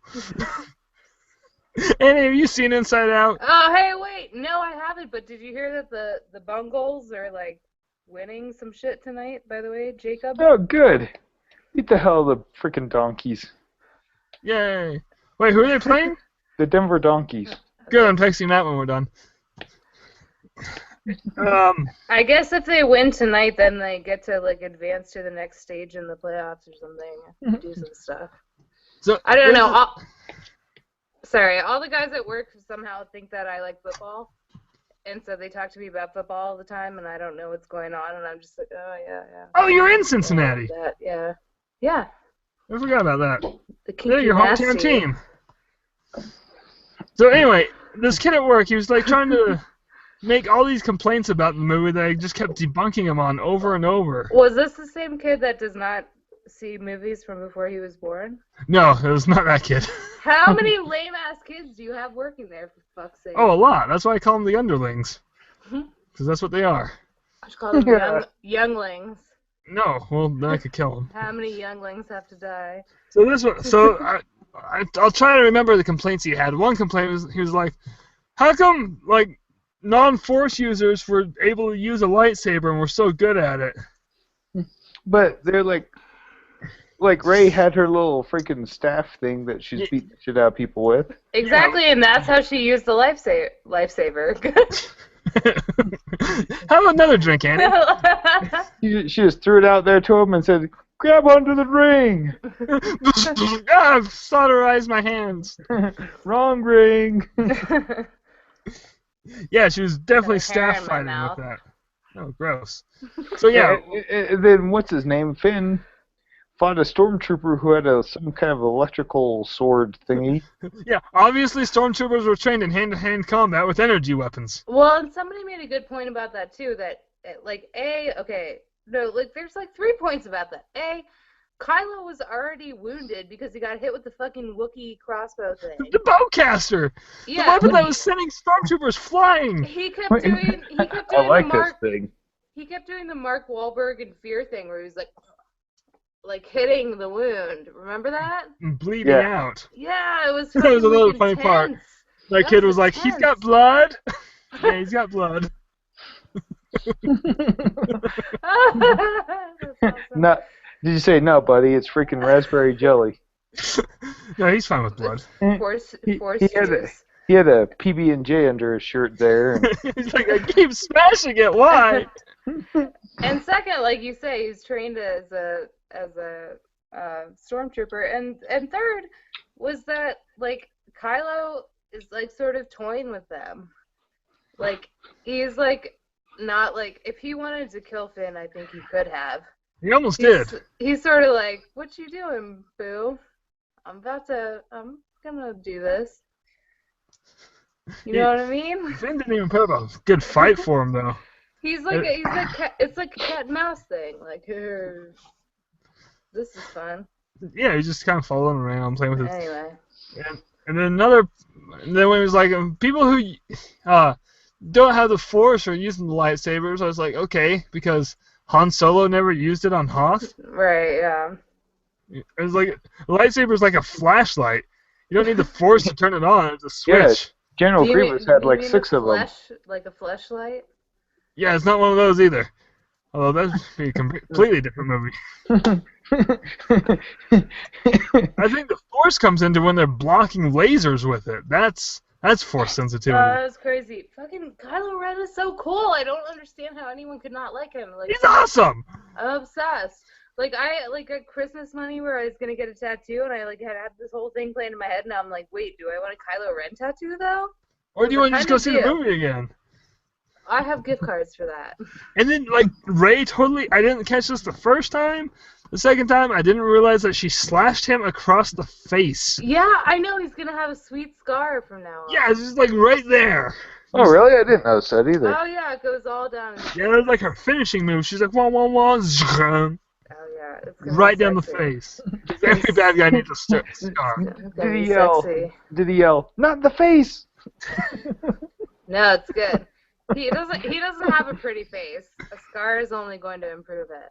[SPEAKER 1] Andy, have you seen Inside Out?
[SPEAKER 3] Oh, hey, wait. No, I haven't, but did you hear that the Bungles are, like, winning some shit tonight, by the way, Jacob?
[SPEAKER 2] Oh, good. Beat the hell of the freaking Donkeys.
[SPEAKER 1] Yay. Wait, who are they playing?
[SPEAKER 2] The Denver Donkeys.
[SPEAKER 1] Good, I'm texting that when we're done.
[SPEAKER 3] I guess if they win tonight, then they get to, like, advance to the next stage in the playoffs or something. Do some stuff.
[SPEAKER 1] So,
[SPEAKER 3] I don't know. Sorry, all the guys at work somehow think that I like football. And so they talk to me about football all the time, and I don't know what's going on, and I'm just like, oh, yeah.
[SPEAKER 1] Oh, you're in Cincinnati.
[SPEAKER 3] Yeah. Yeah.
[SPEAKER 1] I forgot about that.
[SPEAKER 3] The kinky
[SPEAKER 1] They're your hometown
[SPEAKER 3] nasty.
[SPEAKER 1] team. So anyway, this kid at work, he was like trying to make all these complaints about the movie that I just kept debunking him on over and over.
[SPEAKER 3] Was this the same kid that does not see movies from before he was born?
[SPEAKER 1] No, it was not that kid.
[SPEAKER 3] How many lame-ass kids do you have working there, for fuck's sake?
[SPEAKER 1] Oh, a lot. That's why I call them the underlings. Because that's what they are.
[SPEAKER 3] I should call them younglings.
[SPEAKER 1] No, well, then I could kill them.
[SPEAKER 3] How many younglings have to die?
[SPEAKER 1] So this one, I'll try to remember the complaints he had. One complaint was he was like, "How come like non-Force users were able to use a lightsaber and were so good at it?"
[SPEAKER 2] But they're like Rey had her little freaking staff thing that she's beating the shit out of people with.
[SPEAKER 3] Exactly, and that's how she used the lifesaver.
[SPEAKER 1] Have another drink, Andy.
[SPEAKER 2] She just threw it out there to him and said, "Grab onto the ring."
[SPEAKER 1] I've solderized my hands.
[SPEAKER 2] Wrong ring.
[SPEAKER 1] Yeah, she was definitely
[SPEAKER 3] Got a hair
[SPEAKER 1] staff
[SPEAKER 3] in my
[SPEAKER 1] fighting
[SPEAKER 3] mouth.
[SPEAKER 1] with that. Oh, gross. So yeah,
[SPEAKER 2] And then what's his name? Finn fought a stormtrooper who had some kind of electrical sword thingy.
[SPEAKER 1] yeah. Obviously, stormtroopers were trained in hand-to-hand combat with energy weapons.
[SPEAKER 3] Well, and somebody made a good point about that too. That there's like 3 points about that. Kylo was already wounded because he got hit with the fucking Wookiee crossbow thing.
[SPEAKER 1] The bowcaster.
[SPEAKER 3] Yeah,
[SPEAKER 1] The weapon that was sending stormtroopers flying.
[SPEAKER 3] he kept doing.
[SPEAKER 2] I like this thing.
[SPEAKER 3] He kept doing the Mark Wahlberg and Fear thing where he was like hitting the wound. Remember that?
[SPEAKER 1] And bleeding
[SPEAKER 2] Yeah.
[SPEAKER 1] out.
[SPEAKER 3] Yeah, it was.
[SPEAKER 1] That was a little
[SPEAKER 3] fucking
[SPEAKER 1] funny part.
[SPEAKER 3] intense.
[SPEAKER 1] That kid was like, "He's got
[SPEAKER 3] intense.
[SPEAKER 1] blood." Yeah, he's got blood.
[SPEAKER 3] That's awesome.
[SPEAKER 2] No, did you say no, buddy? It's freaking raspberry jelly.
[SPEAKER 1] No, he's fine with blood.
[SPEAKER 3] Force
[SPEAKER 2] He had
[SPEAKER 3] juice.
[SPEAKER 2] He had a PB&J under his shirt there. And
[SPEAKER 1] He's like, "I keep smashing it. Why?"
[SPEAKER 3] And second, like you say, he's trained as a stormtrooper. And third was that like Kylo is like sort of toying with them. Like he's like not like if he wanted to kill Finn, I think he could have.
[SPEAKER 1] He almost did.
[SPEAKER 3] He's sort of like, "What you doing, boo? I'm gonna do this." You know what I mean?
[SPEAKER 1] Finn didn't even put up a good fight for him, though.
[SPEAKER 3] It's like a cat and mouse thing. Like, this is fun.
[SPEAKER 1] Yeah, he's just kind of following around, playing with his.
[SPEAKER 3] Anyway.
[SPEAKER 1] And then when he was like, people who don't have the Force are using the lightsabers, I was like, okay, because Han Solo never used it on Hoth.
[SPEAKER 3] Right, yeah.
[SPEAKER 1] It was like, a lightsaber is like a flashlight. You don't need the Force to turn it on, it's a
[SPEAKER 2] yeah,
[SPEAKER 1] switch.
[SPEAKER 2] General
[SPEAKER 3] Do you
[SPEAKER 2] Grievous
[SPEAKER 3] mean,
[SPEAKER 2] had
[SPEAKER 3] do you
[SPEAKER 2] like
[SPEAKER 3] mean
[SPEAKER 2] 6 of them.
[SPEAKER 3] like a fleshlight?
[SPEAKER 1] Yeah, it's not one of those either. Although that'd be a completely different movie. I think the Force comes into when they're blocking lasers with it. That's Force
[SPEAKER 3] Oh,
[SPEAKER 1] sensitivity.
[SPEAKER 3] that was crazy. Fucking Kylo Ren is so cool. I don't understand how anyone could not like him. Like,
[SPEAKER 1] He's awesome.
[SPEAKER 3] I'm obsessed. Like I got Christmas money where I was gonna get a tattoo, and I had this whole thing playing in my head, and I'm like, wait, do I want a Kylo Ren tattoo though?
[SPEAKER 1] Or do you want to just
[SPEAKER 3] Kinda
[SPEAKER 1] go see the
[SPEAKER 3] do.
[SPEAKER 1] movie again?
[SPEAKER 3] I have gift cards for that.
[SPEAKER 1] And then, like, Rey totally... I didn't catch this the first time. The second time, I didn't realize that she slashed him across the face.
[SPEAKER 3] Yeah, I know he's gonna have a sweet scar from now on.
[SPEAKER 1] Yeah, it's just, like, right there.
[SPEAKER 2] Oh, really? I didn't notice that either.
[SPEAKER 3] Oh yeah, it goes all down.
[SPEAKER 1] Yeah, that's like her finishing move. She's like, wah, wah, wah, zhum,
[SPEAKER 3] Oh yeah, it's gonna
[SPEAKER 1] right
[SPEAKER 3] be
[SPEAKER 1] down the
[SPEAKER 3] sexy.
[SPEAKER 1] face. Every bad guy needs a scar.
[SPEAKER 3] It's gonna
[SPEAKER 2] Did
[SPEAKER 3] be
[SPEAKER 2] he yell?
[SPEAKER 3] sexy.
[SPEAKER 2] Did he yell? Not the face.
[SPEAKER 3] No, it's good. He doesn't have a pretty face. A scar is only going to improve it.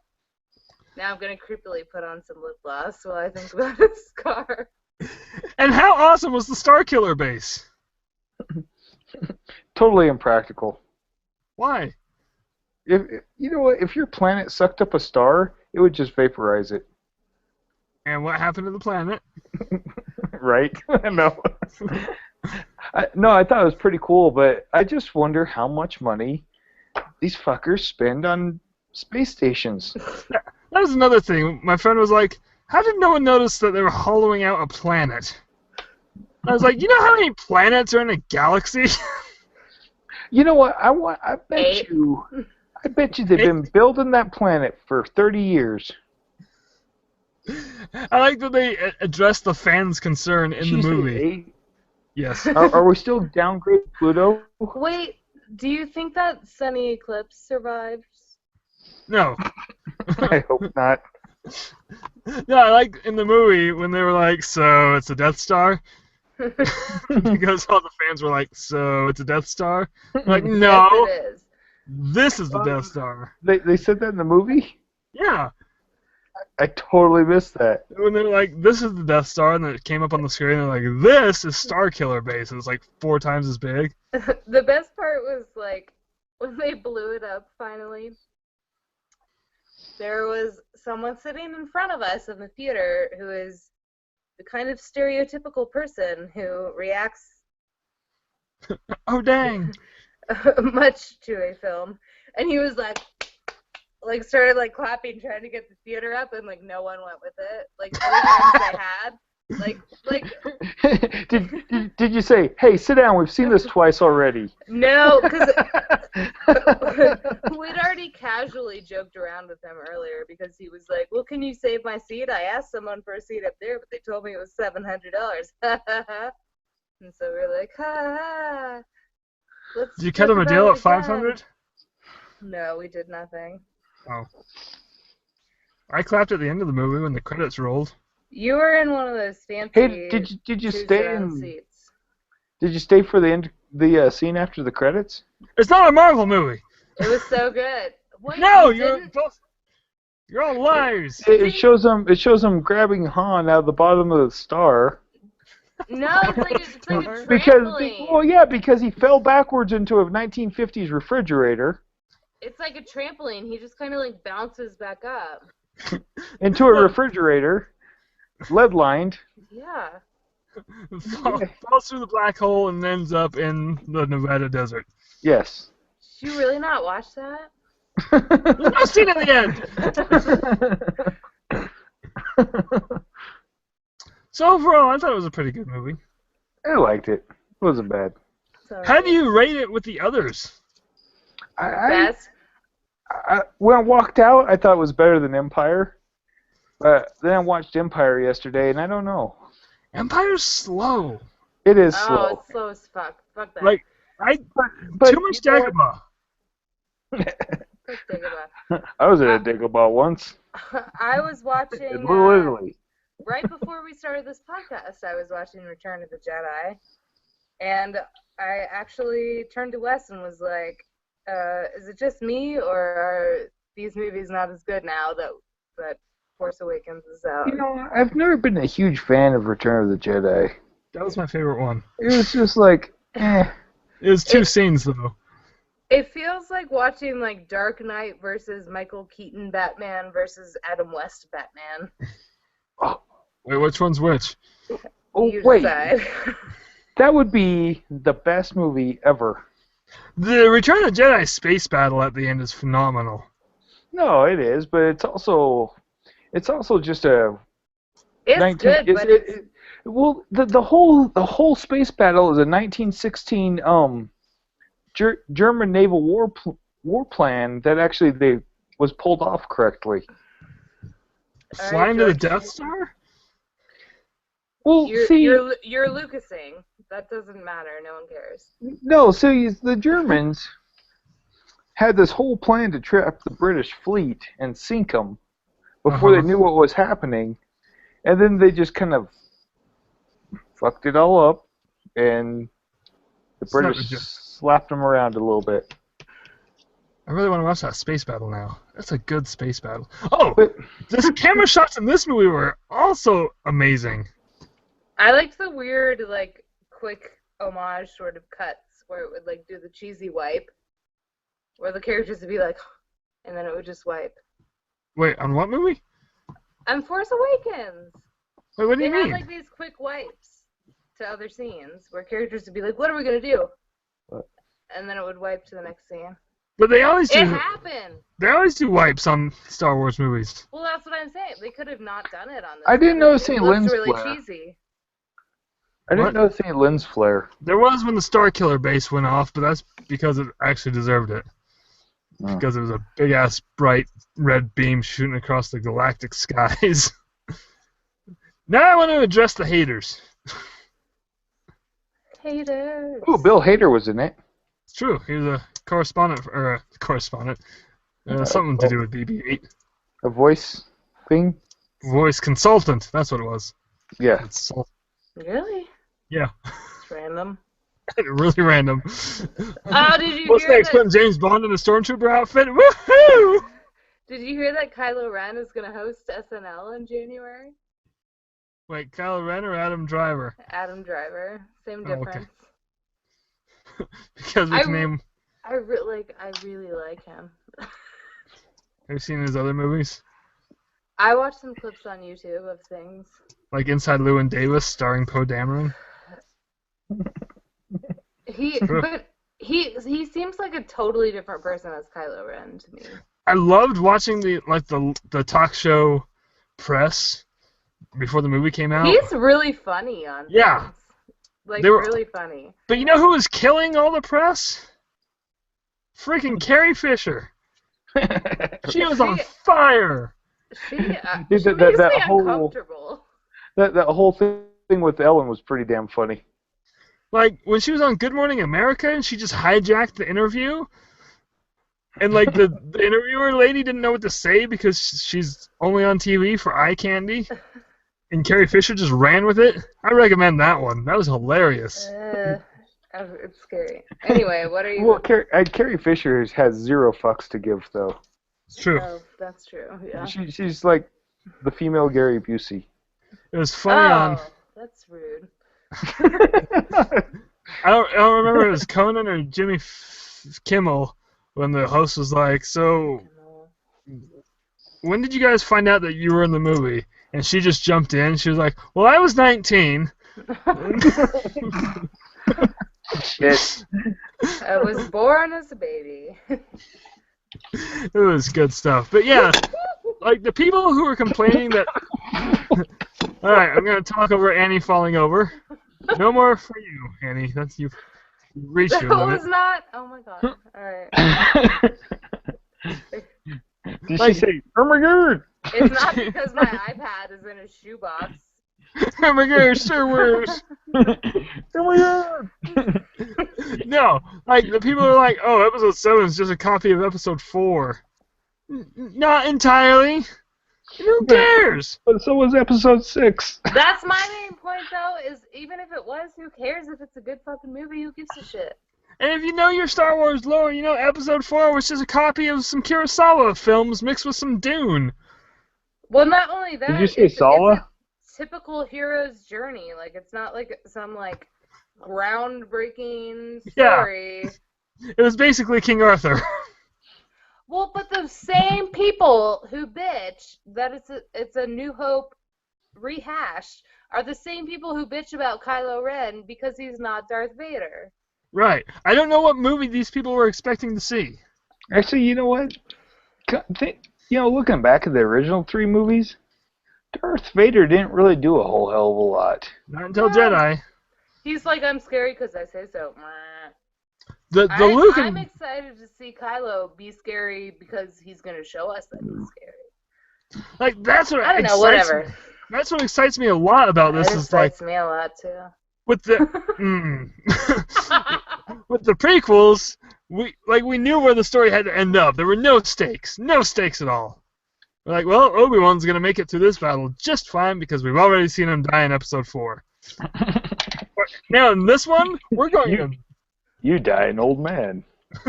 [SPEAKER 3] Now I'm gonna creepily put on some lip gloss while I think about a scar.
[SPEAKER 1] And how awesome was the Starkiller base?
[SPEAKER 2] Totally impractical.
[SPEAKER 1] Why?
[SPEAKER 2] If you know what, if your planet sucked up a star, it would just vaporize it,
[SPEAKER 1] And what happened to the planet?
[SPEAKER 2] right? No. I thought it was pretty cool, but I just wonder how much money these fuckers spend on space stations.
[SPEAKER 1] That was another thing. My friend was like, how did no one notice that they were hollowing out a planet? I was like, you know how many planets are in a galaxy?
[SPEAKER 2] You know what? I bet
[SPEAKER 3] 8.
[SPEAKER 2] you they've been building that planet for 30 years.
[SPEAKER 1] I like that they addressed the fans' concern in
[SPEAKER 2] Did
[SPEAKER 1] the
[SPEAKER 2] you say
[SPEAKER 1] movie.
[SPEAKER 2] 8?
[SPEAKER 1] Yes.
[SPEAKER 2] Are we still downgrading Pluto?
[SPEAKER 3] Wait, do you think that Sunny Eclipse survives?
[SPEAKER 1] No.
[SPEAKER 2] I hope not.
[SPEAKER 1] No, I like in the movie when they were like, so it's a Death Star? Because all the fans were like, so it's a Death Star? I'm like, no,
[SPEAKER 3] Yes, it is.
[SPEAKER 1] this is the Death Star.
[SPEAKER 2] They said that in the movie?
[SPEAKER 1] Yeah.
[SPEAKER 2] I totally missed that.
[SPEAKER 1] When they're like, this is the Death Star, and then it came up on the screen, and they're like, this is Starkiller Base, and it's like 4 times as big.
[SPEAKER 3] The best part was like when they blew it up finally. There was someone sitting in front of us in the theater who is the kind of stereotypical person who reacts
[SPEAKER 1] Oh, dang.
[SPEAKER 3] much to a film, and he was like started like clapping, trying to get the theater up, and like no one went with it. Like every time they had,
[SPEAKER 2] Did you say, hey, sit down, we've seen this twice already?
[SPEAKER 3] no, because we'd already casually joked around with him earlier because he was like, well, can you save my seat? I asked someone for a seat up there, but they told me it was $700. And so we were like, ha.
[SPEAKER 1] Did you cut him a deal at 500?
[SPEAKER 3] No, we did nothing.
[SPEAKER 1] Oh. I clapped at the end of the movie when the credits rolled.
[SPEAKER 3] You were in one of those fancy
[SPEAKER 2] Hey, did you
[SPEAKER 3] choose
[SPEAKER 2] stay
[SPEAKER 3] your own
[SPEAKER 2] in?
[SPEAKER 3] seats.
[SPEAKER 2] Did you stay for the scene after the credits?
[SPEAKER 1] It's not a Marvel movie.
[SPEAKER 3] It was so good. Wait,
[SPEAKER 1] No,
[SPEAKER 3] you
[SPEAKER 1] you're
[SPEAKER 3] didn't?
[SPEAKER 1] both. You're all liars.
[SPEAKER 2] It shows them grabbing Han out of the bottom of the star.
[SPEAKER 3] No, it's like a
[SPEAKER 2] Because
[SPEAKER 3] trampoline.
[SPEAKER 2] he fell backwards into a 1950s refrigerator
[SPEAKER 3] It's like a trampoline. He just kind of like bounces back up.
[SPEAKER 2] into a refrigerator, lead lined.
[SPEAKER 3] Yeah.
[SPEAKER 1] Falls through the black hole and ends up in the Nevada desert.
[SPEAKER 2] Yes.
[SPEAKER 3] Did you really not watch that?
[SPEAKER 1] There's no scene at the end. So overall, I thought it was a pretty good movie.
[SPEAKER 2] I liked it. It wasn't bad.
[SPEAKER 3] Sorry.
[SPEAKER 1] How do you rate it with the others?
[SPEAKER 3] Best?
[SPEAKER 2] When I walked out, I thought it was better than Empire. But then I watched Empire yesterday, and I don't know.
[SPEAKER 1] Empire's slow.
[SPEAKER 2] It is
[SPEAKER 3] Oh,
[SPEAKER 2] slow.
[SPEAKER 3] it's slow as fuck. Fuck that.
[SPEAKER 1] Like,
[SPEAKER 2] But
[SPEAKER 1] too much
[SPEAKER 2] you know what?
[SPEAKER 1] Dagobah.
[SPEAKER 3] Fuck Dagobah.
[SPEAKER 2] I was at a Dagobah once.
[SPEAKER 3] I was watching
[SPEAKER 2] In Little Italy.
[SPEAKER 3] right before we started this podcast. I was watching Return of the Jedi, and I actually turned to Wes and was like, "Is it just me, or are these movies not as good now that Force Awakens is out?"
[SPEAKER 2] You know, I've never been a huge fan of Return of the Jedi.
[SPEAKER 1] That was my favorite one.
[SPEAKER 2] It was just like, Eh.
[SPEAKER 1] It was two scenes though.
[SPEAKER 3] It feels like watching like Dark Knight versus Michael Keaton Batman versus Adam West Batman.
[SPEAKER 2] Oh,
[SPEAKER 1] Wait, which one's which?
[SPEAKER 3] You
[SPEAKER 2] wait.
[SPEAKER 3] decide.
[SPEAKER 2] That would be the best movie ever.
[SPEAKER 1] The Return of the Jedi space battle at the end is phenomenal.
[SPEAKER 2] No, it is, but it's also just a
[SPEAKER 3] It's
[SPEAKER 2] 19
[SPEAKER 3] good, but it's
[SPEAKER 2] well, the whole space battle is a 1916 German naval war plan that actually was pulled off correctly.
[SPEAKER 3] All
[SPEAKER 1] Flying
[SPEAKER 3] right,
[SPEAKER 1] to the
[SPEAKER 3] George.
[SPEAKER 1] Death Star?
[SPEAKER 2] Well,
[SPEAKER 3] you're Lucasing. That doesn't matter. No one cares.
[SPEAKER 2] no, see, the Germans had this whole plan to trap the British fleet and sink them before they knew what was happening, and then they just kind of fucked it all up, and the
[SPEAKER 1] It's not
[SPEAKER 2] British
[SPEAKER 1] just-
[SPEAKER 2] slapped them around a little bit.
[SPEAKER 1] I really want to watch that space battle now. That's a good space battle. Oh,
[SPEAKER 2] But
[SPEAKER 1] the camera shots in this movie were also amazing.
[SPEAKER 3] I liked the weird, like, quick homage sort of cuts where it would, like, do the cheesy wipe, where the characters would be like, and then it would just wipe.
[SPEAKER 1] Wait, on what movie?
[SPEAKER 3] And Force Awakens.
[SPEAKER 1] Wait, what do
[SPEAKER 3] They
[SPEAKER 1] you
[SPEAKER 3] had,
[SPEAKER 1] mean?
[SPEAKER 3] like, these quick wipes to other scenes where characters would be like, what are we going to do?
[SPEAKER 2] What?
[SPEAKER 3] And then it would wipe to the next scene.
[SPEAKER 1] But they always
[SPEAKER 3] It
[SPEAKER 1] do.
[SPEAKER 3] happened!
[SPEAKER 1] They always do wipes on Star Wars movies.
[SPEAKER 3] Well, that's what I'm saying. They could have not done it on this.
[SPEAKER 2] I didn't
[SPEAKER 3] movie.
[SPEAKER 2] notice any
[SPEAKER 3] It looks
[SPEAKER 2] lens
[SPEAKER 3] really
[SPEAKER 2] flare.
[SPEAKER 3] cheesy.
[SPEAKER 2] I didn't
[SPEAKER 1] What?
[SPEAKER 2] notice any lens flare.
[SPEAKER 1] There was when the Star Killer base went off, but that's because it actually deserved it.
[SPEAKER 2] Oh.
[SPEAKER 1] Because it was a big ass bright red beam shooting across the galactic skies. Now I want to address the haters.
[SPEAKER 3] Haters.
[SPEAKER 2] Ooh, Bill Hader was in it.
[SPEAKER 1] It's true. He was a correspondent, something to do with BB-8.
[SPEAKER 2] A voice thing.
[SPEAKER 1] Voice consultant. That's what it was.
[SPEAKER 2] Yeah.
[SPEAKER 1] Consult-
[SPEAKER 3] Really?
[SPEAKER 1] Yeah.
[SPEAKER 3] It's random.
[SPEAKER 1] Really random.
[SPEAKER 3] Oh, did you
[SPEAKER 1] What's
[SPEAKER 3] hear
[SPEAKER 1] next?
[SPEAKER 3] that?
[SPEAKER 1] Putting James Bond in a stormtrooper outfit? Woohoo!
[SPEAKER 3] Did you hear that Kylo Ren is going to host SNL in January?
[SPEAKER 1] Wait, Kylo Ren or Adam Driver?
[SPEAKER 3] Adam Driver. Same
[SPEAKER 1] Oh, okay.
[SPEAKER 3] difference.
[SPEAKER 1] Because we can name.
[SPEAKER 3] I really like him.
[SPEAKER 1] Have you seen his other movies?
[SPEAKER 3] I watched some clips on YouTube of things.
[SPEAKER 1] Like Inside Llewyn Davis, starring Poe Dameron. True.
[SPEAKER 3] He seems like a totally different person as Kylo Ren to me.
[SPEAKER 1] I loved watching the talk show press before the movie came out.
[SPEAKER 3] He's really funny on
[SPEAKER 1] Yeah.
[SPEAKER 3] things. Like,
[SPEAKER 1] They were-
[SPEAKER 3] really funny.
[SPEAKER 1] But you know who was killing all the press? Freaking Carrie Fisher. She was on fire.
[SPEAKER 3] She
[SPEAKER 2] That-
[SPEAKER 3] makes
[SPEAKER 2] that
[SPEAKER 3] me
[SPEAKER 2] whole-
[SPEAKER 3] uncomfortable.
[SPEAKER 2] that whole thing with Ellen was pretty damn funny.
[SPEAKER 1] Like when she was on Good Morning America and she just hijacked the interview, and like the interviewer lady didn't know what to say because she's only on TV for eye candy, and Carrie Fisher just ran with it. I recommend that one. That was hilarious.
[SPEAKER 3] It's scary. Anyway, what are you?
[SPEAKER 2] Well, Carrie Fisher has zero fucks to give, though.
[SPEAKER 1] It's true.
[SPEAKER 3] Oh, that's true. Yeah.
[SPEAKER 2] She's like the female Gary Busey.
[SPEAKER 1] It was funny on.
[SPEAKER 3] That's rude.
[SPEAKER 1] I don't remember if it was Conan or Jimmy Kimmel when the host was like, "So, when did you guys find out that you were in the movie?" And she just jumped in. She was like, "Well, I was 19."
[SPEAKER 2] Shit.
[SPEAKER 3] I was born as a baby.
[SPEAKER 1] It was good stuff. But yeah, like the people who were complaining that. All right, I'm gonna talk over Annie falling over. No more for you, Annie. That's you. Reached
[SPEAKER 3] That
[SPEAKER 1] your limit.
[SPEAKER 3] was not. Oh my god. All right.
[SPEAKER 2] Did she say, "Oh my god"?
[SPEAKER 3] It's not because my iPad is in a shoebox.
[SPEAKER 1] Oh my gosh, Star Wars.
[SPEAKER 2] Oh my god.
[SPEAKER 1] No, like the people are like, "Oh, episode 7 is just a copy of episode 4." Not entirely. Who cares?
[SPEAKER 2] But so was episode 6.
[SPEAKER 3] That's my main point, though. Is even if it was, who cares if it's a good fucking movie? Who gives a shit?
[SPEAKER 1] And if you know your Star Wars lore, you know episode 4 was just a copy of some Kurosawa films mixed with some Dune.
[SPEAKER 3] Well, not only that.
[SPEAKER 2] Did you say
[SPEAKER 3] it's
[SPEAKER 2] Sawa?
[SPEAKER 3] a typical hero's journey. Like, it's not like some like groundbreaking
[SPEAKER 1] Yeah.
[SPEAKER 3] story.
[SPEAKER 1] It was basically King Arthur.
[SPEAKER 3] Well, but the same people who bitch that it's a New Hope rehash are the same people who bitch about Kylo Ren because he's not Darth Vader.
[SPEAKER 1] Right. I don't know what movie these people were expecting to see.
[SPEAKER 2] Actually, you know what? Looking back at the original 3 movies, Darth Vader didn't really do a whole hell of a lot.
[SPEAKER 1] Not until Jedi.
[SPEAKER 3] He's like, I'm scary because I say so.
[SPEAKER 1] I'm
[SPEAKER 3] I'm excited to see Kylo be scary because he's going to show us that he's scary.
[SPEAKER 1] Like, that's what
[SPEAKER 3] I don't know, whatever.
[SPEAKER 1] That's what excites me a lot about this.
[SPEAKER 3] It
[SPEAKER 1] Is like
[SPEAKER 3] excites me a lot too.
[SPEAKER 1] with the with the prequels, we knew where the story had to end up. There were no stakes at all. We're like, well, Obi-Wan's gonna make it through this battle just fine because we've already seen him die in Episode 4. Now in this one, we're going to.
[SPEAKER 2] You die an old man.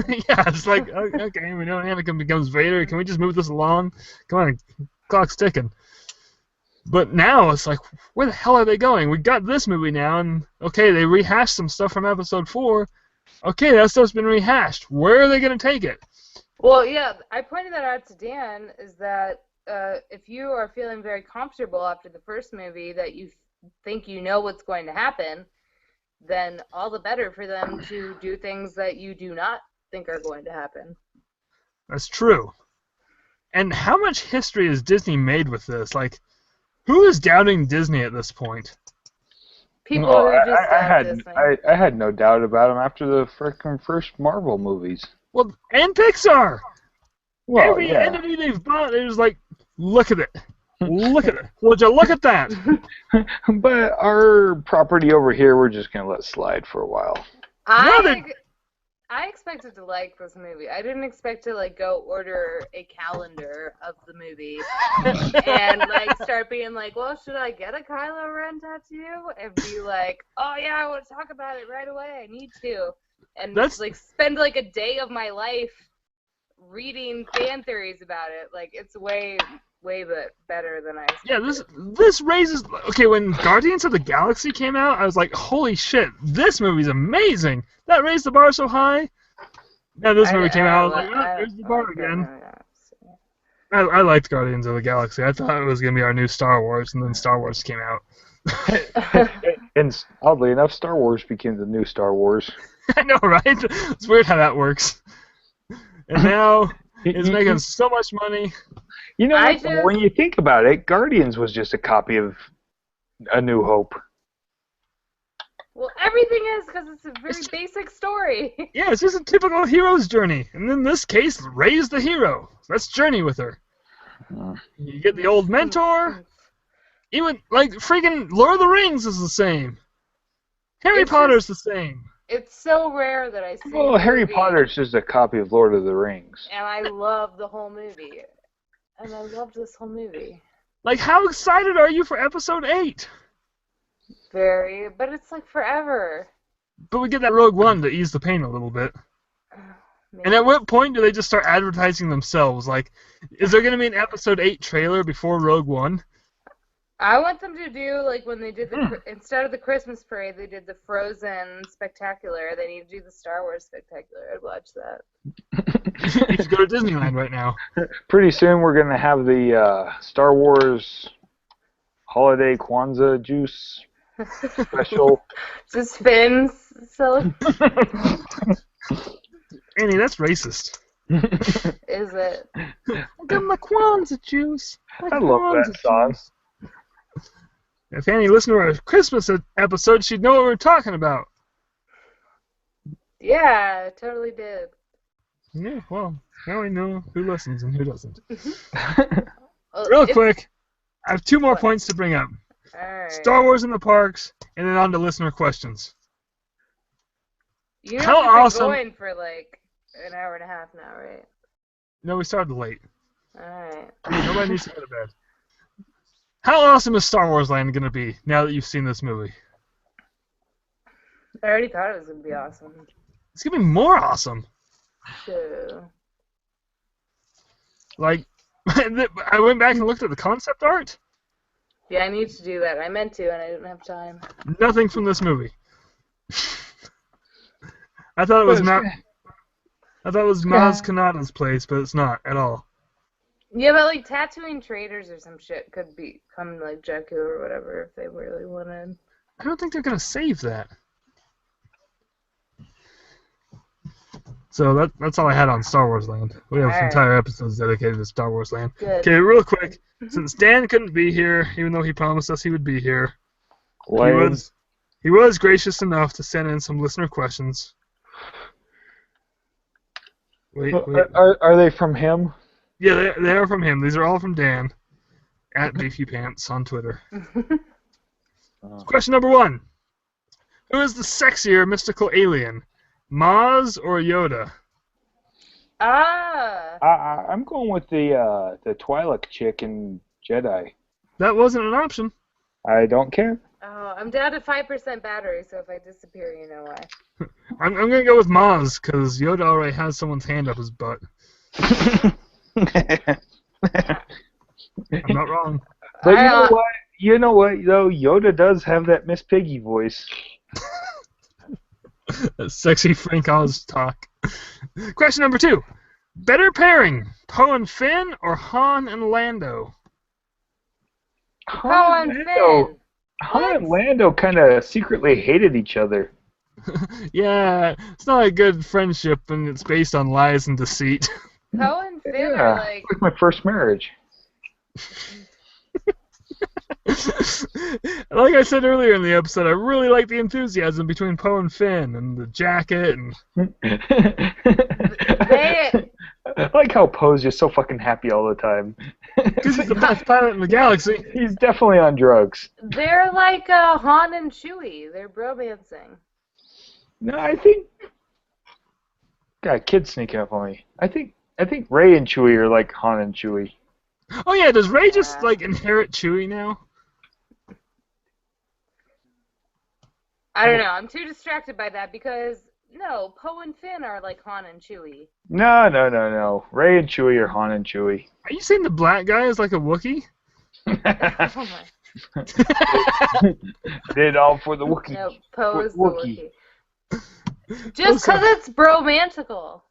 [SPEAKER 1] Yeah, it's like, okay, we know Anakin becomes Vader. Can we just move this along? Come on, clock's ticking. But now it's like, where the hell are they going? We got this movie now, and okay, they rehashed some stuff from Episode 4. Okay, that stuff's been rehashed. Where are they going to take it?
[SPEAKER 3] Well, yeah, I pointed that out to Dan, is that if you are feeling very comfortable after the first movie that you think you know what's going to happen, then all the better for them to do things that you do not think are going to happen.
[SPEAKER 1] That's true. And how much history has Disney made with this? Like, who is doubting Disney at this point?
[SPEAKER 3] People who just doubt Disney.
[SPEAKER 2] I had no doubt about them after the frickin' first Marvel movies.
[SPEAKER 1] Well, and Pixar.
[SPEAKER 2] Well,
[SPEAKER 1] Every entity they've bought, they're just like, look at it. Look at it. Would you look at that?
[SPEAKER 2] But our property over here, we're just going to let slide for a while.
[SPEAKER 3] I expected to like this movie. I didn't expect to like go order a calendar of the movie and like start being like, well, should I get a Kylo Ren tattoo? And be like, oh yeah, I want to talk about it right away. I need to. And like spend like a day of my life reading fan theories about it. Like it's way better than I expected.
[SPEAKER 1] Yeah, this raises... Okay, when Guardians of the Galaxy came out, I was like, holy shit, this movie's amazing. That raised the bar so high. Now this movie came out, I was like, oh, there's the bar again. I liked Guardians of the Galaxy. I thought it was going to be our new Star Wars, and then Star Wars came out.
[SPEAKER 2] And oddly enough, Star Wars became the new Star Wars.
[SPEAKER 1] I know, right? It's weird how that works. And now it's making so much money.
[SPEAKER 2] You know what? When you think about it, Guardians was just a copy of A New Hope.
[SPEAKER 3] Well, everything is because it's a very basic story.
[SPEAKER 1] Yeah, it's just a typical hero's journey. And in this case, Rey's the hero. Let's journey with her. You get the old mentor. Even, like, freaking Lord of the Rings is the same. Harry Potter's the same.
[SPEAKER 3] It's so rare that I see.
[SPEAKER 2] Well, Harry Potter's just a copy of Lord of the Rings.
[SPEAKER 3] And I love the whole movie. And I loved this whole movie.
[SPEAKER 1] Like, how excited are you for Episode 8?
[SPEAKER 3] Very, but it's like forever.
[SPEAKER 1] But we get that Rogue One to ease the pain a little bit.
[SPEAKER 3] Maybe.
[SPEAKER 1] And at what point do they just start advertising themselves? Like, is there going to be an Episode 8 trailer before Rogue One?
[SPEAKER 3] I want them to do, like, when they did the, instead of the Christmas parade, they did the Frozen Spectacular. They need to do the Star Wars Spectacular. I'd watch that.
[SPEAKER 1] You should go to Disneyland right now.
[SPEAKER 2] Pretty soon we're going to have the Star Wars Holiday Kwanzaa Juice special.
[SPEAKER 3] Just fins. So
[SPEAKER 1] Annie, that's racist.
[SPEAKER 3] is it?
[SPEAKER 1] I got my Kwanzaa juice.
[SPEAKER 2] I love that song.
[SPEAKER 1] If Annie listened to our Christmas episode, she'd know what we're talking about.
[SPEAKER 3] Yeah, I totally did.
[SPEAKER 1] Yeah, well, now we know who listens and who doesn't.
[SPEAKER 3] Well,
[SPEAKER 1] Real quick, I have 2 more points to bring up.
[SPEAKER 3] Alright.
[SPEAKER 1] Star Wars in the parks, and then on to listener questions.
[SPEAKER 3] You know
[SPEAKER 1] How
[SPEAKER 3] we've been
[SPEAKER 1] awesome-
[SPEAKER 3] going for like an hour and a half now, right?
[SPEAKER 1] No, we started late.
[SPEAKER 3] Alright.
[SPEAKER 1] Nobody needs to go to bed. How awesome is Star Wars Land going to be now that you've seen this movie?
[SPEAKER 3] I already thought it was going to be awesome.
[SPEAKER 1] It's going to be more awesome.
[SPEAKER 3] So,
[SPEAKER 1] Like, I went back and looked at the concept art.
[SPEAKER 3] yeah, I need to do that. I meant to, and I didn't have time.
[SPEAKER 1] Nothing from this movie. I thought it was
[SPEAKER 2] But
[SPEAKER 1] I thought it was Maz Kanata's place, but it's not at all.
[SPEAKER 3] Yeah, but like Tatooine traders or some shit could become like Jakku or whatever if they really wanted.
[SPEAKER 1] I don't think they're gonna save that. So that's all I had on Star Wars Land. We have
[SPEAKER 3] Alright.
[SPEAKER 1] entire episodes dedicated to Star Wars Land.
[SPEAKER 3] Good.
[SPEAKER 1] Okay, real quick, since Dan couldn't be here, even though he promised us he would be here, he was gracious enough to send in some listener questions. Wait.
[SPEAKER 2] Are they from him?
[SPEAKER 1] Yeah, they are from him. These are all from Dan at Beefy Pants on Twitter. Question number 1: Who is the sexier mystical alien, Maz or Yoda?
[SPEAKER 2] I'm going with the Twi'lek chick in Jedi.
[SPEAKER 1] That wasn't an option.
[SPEAKER 2] I don't care.
[SPEAKER 3] Oh, I'm down to 5% battery, so if I disappear, you know why.
[SPEAKER 1] I'm gonna go with Maz because Yoda already has someone's hand up his butt. I'm not wrong.
[SPEAKER 2] But you know what? Though Yoda does have that Miss Piggy voice.
[SPEAKER 1] That sexy Frank Oz talk. Question number 2: Better pairing, Poe and Finn or Han and Lando?
[SPEAKER 3] Han and Finn.
[SPEAKER 2] Han and Lando kind of secretly hated each other.
[SPEAKER 1] Yeah, it's not a good friendship, and it's based on lies and deceit.
[SPEAKER 3] Poe and Finn are like
[SPEAKER 2] my first marriage.
[SPEAKER 1] Like I said earlier in the episode, I really like the enthusiasm between Poe and Finn, and the jacket, and
[SPEAKER 2] I like how Poe's just so fucking happy all the time.
[SPEAKER 1] because he's the best pilot in the galaxy.
[SPEAKER 2] He's definitely on drugs.
[SPEAKER 3] they're like Han and Chewie. They're bromancing.
[SPEAKER 2] No, I think got a kid sneaking up on me. I think Rey and Chewie are like Han and Chewie.
[SPEAKER 1] Oh yeah, does Rey just like inherit Chewie now?
[SPEAKER 3] I don't know. I'm too distracted by that because no, Poe and Finn are like Han and Chewie.
[SPEAKER 2] No. Rey and Chewie are Han and Chewie.
[SPEAKER 1] Are you saying the black guy is like a Wookiee?
[SPEAKER 3] Oh my.
[SPEAKER 2] Did all for the Wookiee.
[SPEAKER 3] No, Poe is the
[SPEAKER 2] Wookiee.
[SPEAKER 3] Wookiee. Just because it's bromantical.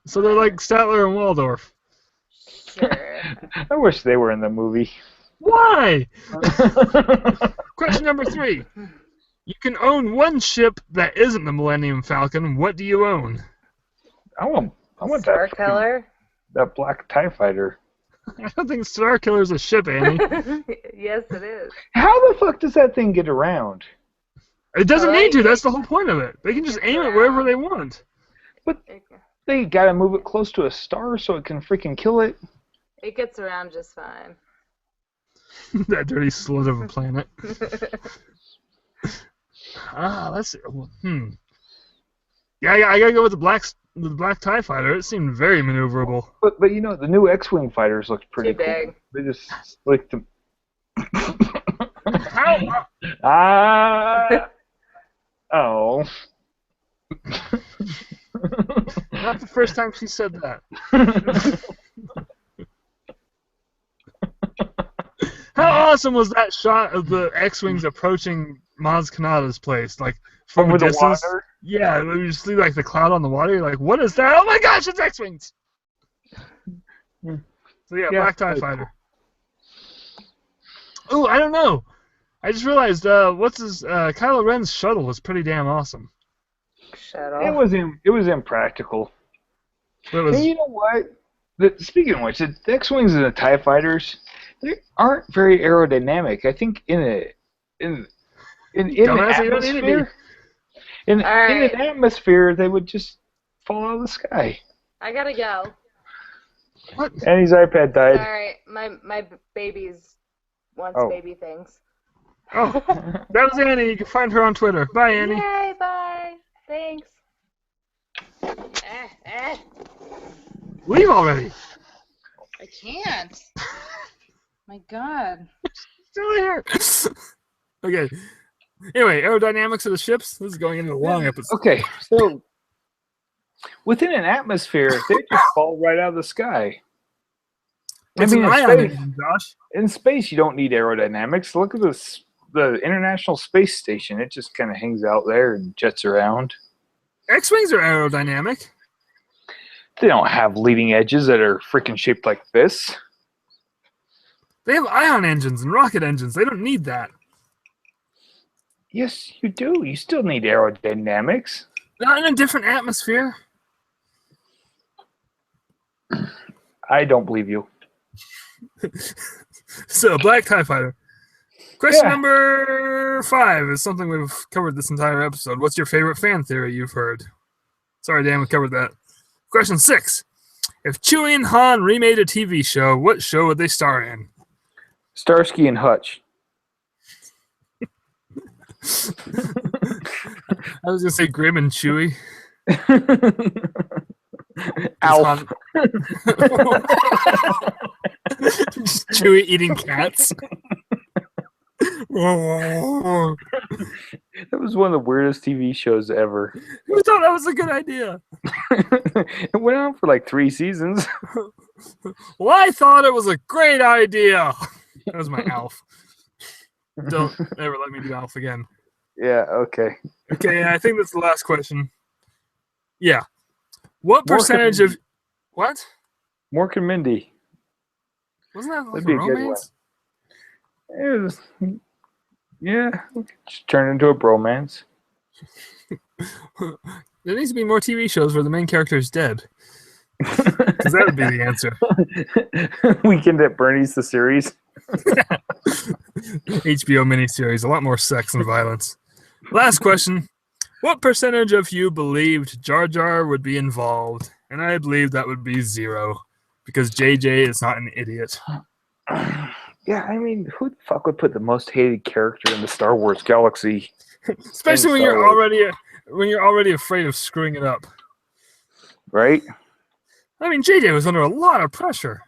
[SPEAKER 1] So they're like Statler and Waldorf.
[SPEAKER 3] Sure.
[SPEAKER 2] I wish they were in the movie.
[SPEAKER 1] Why? Question number 3: You can own one ship that isn't the Millennium Falcon. What do you own?
[SPEAKER 2] I want
[SPEAKER 3] Star Killer.
[SPEAKER 2] that black TIE fighter.
[SPEAKER 1] I don't think Star Killer's a ship, Annie.
[SPEAKER 3] Yes, it is.
[SPEAKER 2] How the fuck does that thing get around?
[SPEAKER 1] It doesn't need to. That's the whole point of it. They can just aim it wherever they want.
[SPEAKER 2] But they gotta move it close to a star so it can freaking kill it.
[SPEAKER 3] It gets around just fine.
[SPEAKER 1] That dirty slut of a planet. Let's see. Yeah, I gotta go with the black TIE fighter. It seemed very maneuverable.
[SPEAKER 2] But you know, the new X-wing fighters looked pretty
[SPEAKER 3] Too
[SPEAKER 2] cool.
[SPEAKER 3] big.
[SPEAKER 2] They just like them.
[SPEAKER 1] How?
[SPEAKER 2] Oh.
[SPEAKER 1] Not the first time she said that. How awesome was that shot of the X-wings approaching Maz Kanata's place, like from
[SPEAKER 2] Over
[SPEAKER 1] a distance?
[SPEAKER 2] the water?
[SPEAKER 1] Yeah, you just see like the cloud on the water. You're like, what is that? Oh my gosh, it's X-wings! So yeah, black TIE fighter. Oh, I don't know. I just realized, Kylo Ren's shuttle was pretty damn awesome.
[SPEAKER 3] Shuttle.
[SPEAKER 2] It was impractical.
[SPEAKER 1] It was,
[SPEAKER 2] And you know what? Speaking of which, the X-wings and the TIE fighters, they aren't very aerodynamic. I think in an atmosphere, in an atmosphere, they would just fall out of the sky.
[SPEAKER 3] I gotta go.
[SPEAKER 1] what?
[SPEAKER 2] And his iPad died.
[SPEAKER 3] Sorry, my baby's wants baby things.
[SPEAKER 1] Oh, that was Annie. You can find her on Twitter. Bye, Annie.
[SPEAKER 3] Yay, bye. Thanks.
[SPEAKER 1] Leave already.
[SPEAKER 3] I can't. My God.
[SPEAKER 1] Still here. Okay. Anyway, aerodynamics of the ships. This is going into a long episode.
[SPEAKER 2] Okay, so within an atmosphere, they just fall right out of the sky.
[SPEAKER 1] It's an ion engine, Josh.
[SPEAKER 2] In space, you don't need aerodynamics. Look at the International Space Station. It just kind of hangs out there and jets around.
[SPEAKER 1] X-wings are aerodynamic.
[SPEAKER 2] They don't have leading edges that are freaking shaped like this.
[SPEAKER 1] They have ion engines and rocket engines. They don't need that.
[SPEAKER 2] Yes, you do. You still need aerodynamics.
[SPEAKER 1] Not in a different atmosphere.
[SPEAKER 2] I don't believe you.
[SPEAKER 1] So, Black TIE Fighter. Question
[SPEAKER 2] Yeah.
[SPEAKER 1] number 5 is something we've covered this entire episode. What's your favorite fan theory you've heard? Sorry, Dan, we covered that. Question 6. If Chewie and Han remade a TV show, what show would they star in?
[SPEAKER 2] Starsky and Hutch.
[SPEAKER 1] I was going to say Grim and Chewie.
[SPEAKER 2] Alf.
[SPEAKER 1] Just Chewie eating cats. Who
[SPEAKER 2] That was one of the weirdest TV shows ever.
[SPEAKER 1] thought that was a good idea?
[SPEAKER 2] It went on for like 3 seasons.
[SPEAKER 1] Well, I thought it was a great idea. That was my Alf. Don't ever let me do Alf again.
[SPEAKER 2] Yeah, okay.
[SPEAKER 1] Okay, I think that's the last question. Yeah. What
[SPEAKER 2] Mork
[SPEAKER 1] percentage
[SPEAKER 2] and
[SPEAKER 1] of... What?
[SPEAKER 2] Mork and Mindy.
[SPEAKER 1] Wasn't that like
[SPEAKER 2] That'd
[SPEAKER 1] a
[SPEAKER 2] be a good
[SPEAKER 1] romance?
[SPEAKER 2] It was, yeah, just turn into a bromance.
[SPEAKER 1] There needs to be more TV shows where the main character is dead. Because that would be the answer.
[SPEAKER 2] Weekend at Bernie's, the series.
[SPEAKER 1] HBO miniseries, a lot more sex and violence. Last question. What percentage of you believed Jar Jar would be involved? And I believe that would be 0. Because JJ is not an idiot.
[SPEAKER 2] Yeah, I mean, who the fuck would put the most hated character in the Star Wars galaxy?
[SPEAKER 1] Especially when
[SPEAKER 2] Star
[SPEAKER 1] you're already afraid of screwing it up.
[SPEAKER 2] Right?
[SPEAKER 1] I mean, JJ was under a lot of pressure.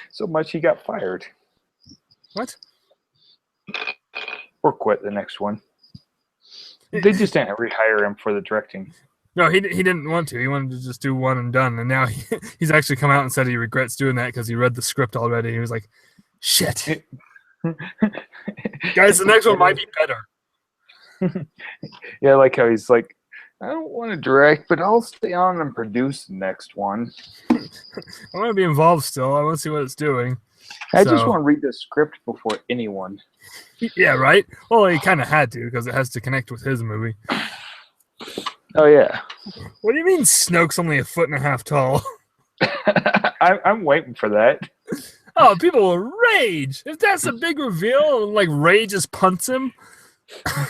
[SPEAKER 2] So much he got fired.
[SPEAKER 1] What?
[SPEAKER 2] Or quit the next one. They just didn't rehire him for the directing.
[SPEAKER 1] No, he didn't want to. He wanted to just do one and done. And now he's actually come out and said he regrets doing that because he read the script already. He was like, shit. Guys, the next one might be better.
[SPEAKER 2] Yeah, I like how he's like, I don't want to direct, but I'll stay on and produce the next one.
[SPEAKER 1] I want to be involved still. I want to see what it's doing.
[SPEAKER 2] I just
[SPEAKER 1] So-
[SPEAKER 2] want to read the script before anyone.
[SPEAKER 1] Yeah, right? Well, he kind of had to because it has to connect with his movie.
[SPEAKER 2] Oh, yeah.
[SPEAKER 1] What do you mean Snoke's only 1.5 feet tall?
[SPEAKER 2] I'm waiting for that.
[SPEAKER 1] Oh, people will rage. If that's a big reveal, like Ray just punts him. No,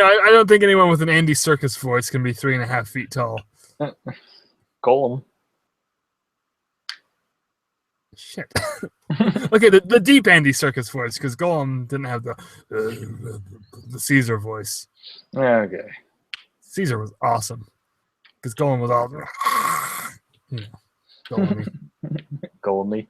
[SPEAKER 1] I don't think anyone with an Andy Serkis voice can be 3.5 feet tall.
[SPEAKER 2] Golem.
[SPEAKER 1] Shit. Okay, the deep Andy Serkis voice, because Gollum didn't have the Caesar voice.
[SPEAKER 2] Okay.
[SPEAKER 1] Caesar was awesome, because Gollum was all, Gollum-y.
[SPEAKER 2] Golemy.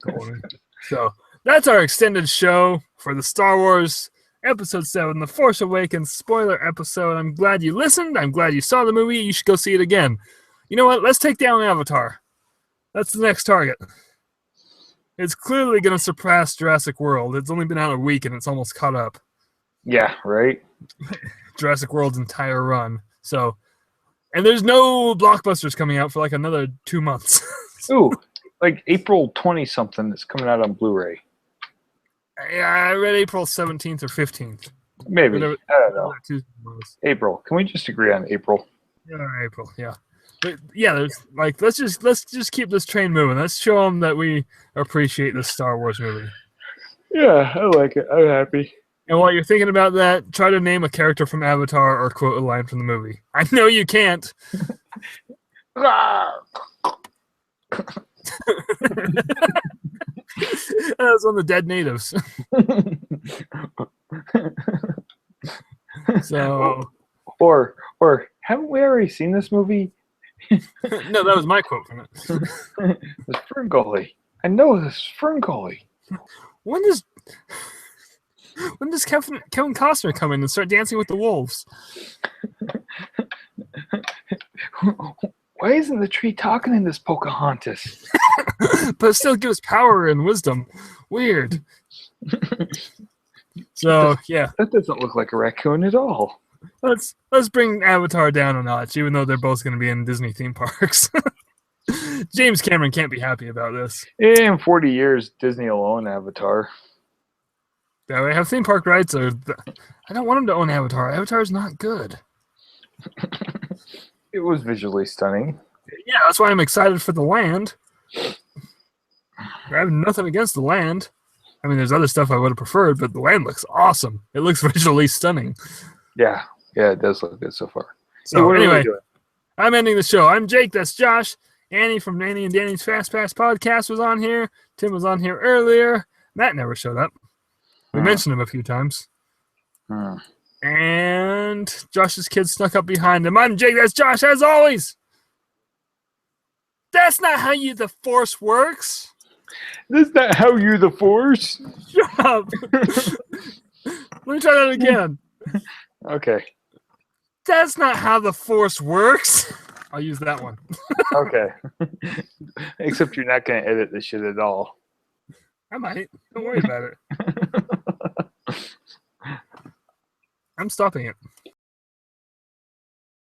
[SPEAKER 1] Gollum-y. So that's our extended show for the Star Wars Episode 7, The Force Awakens spoiler episode. I'm glad you listened. I'm glad you saw the movie. You should go see it again. You know what? Let's take down Avatar. That's the next target. It's clearly going to surpass Jurassic World. It's only been out a week and it's almost caught up.
[SPEAKER 2] Yeah, right?
[SPEAKER 1] Jurassic World's entire run. So, and there's no blockbusters coming out for like another 2 months.
[SPEAKER 2] Ooh, like April 20-something that's coming out on Blu-ray.
[SPEAKER 1] Yeah, I read April 17th or 15th.
[SPEAKER 2] Maybe.
[SPEAKER 1] Whatever-
[SPEAKER 2] I don't know.
[SPEAKER 1] whatever Tuesday was.
[SPEAKER 2] April. Can we just agree on April?
[SPEAKER 1] Yeah, April. Yeah, but yeah. There's like let's just keep this train moving. Let's show them that we appreciate this Star Wars movie.
[SPEAKER 2] Yeah, I like it. I'm happy.
[SPEAKER 1] And while you're thinking about that, try to name a character from Avatar or quote a line from the movie. I know you can't. That was on the dead natives. So
[SPEAKER 2] Or haven't we already seen this movie?
[SPEAKER 1] no, that was my quote from it.
[SPEAKER 2] It's Ferngully. I know this is Ferngully.
[SPEAKER 1] When does Kevin Costner come in and start dancing with the wolves?
[SPEAKER 2] Why isn't the tree talking in this Pocahontas?
[SPEAKER 1] but it still gives power and wisdom. Weird. So yeah,
[SPEAKER 2] That doesn't look like a raccoon at all.
[SPEAKER 1] let's bring Avatar down a notch, even though they're both going to be in Disney theme parks. James Cameron can't be happy about this.
[SPEAKER 2] In 40 years, Disney will own Avatar.
[SPEAKER 1] Yeah, they have theme park rights. I don't want them to own Avatar. Avatar is not good.
[SPEAKER 2] It was visually stunning.
[SPEAKER 1] Yeah, that's why I'm excited for the land. I have nothing against the land. I mean, there's other stuff I would have preferred, but the land looks awesome. It looks visually stunning.
[SPEAKER 2] Yeah, it does look good so far.
[SPEAKER 1] So
[SPEAKER 2] Hey, what are we
[SPEAKER 1] anyway,
[SPEAKER 2] doing?
[SPEAKER 1] I'm ending the show. I'm Jake. That's Josh. Annie from Annie and Danny's Fast Pass podcast was on here. Tim was on here earlier. Matt never showed up. We mentioned him a few times. And Josh's kid snuck up behind him. I'm Jake. That's Josh. As always. That's not how the Force works.
[SPEAKER 2] That's not how you the Force.
[SPEAKER 1] Shut up. Let me try that again.
[SPEAKER 2] Okay.
[SPEAKER 1] That's not how the Force works. I'll use that one.
[SPEAKER 2] Okay. Except you're not going to edit this shit at all.
[SPEAKER 1] I might. Don't worry about it. I'm stopping it.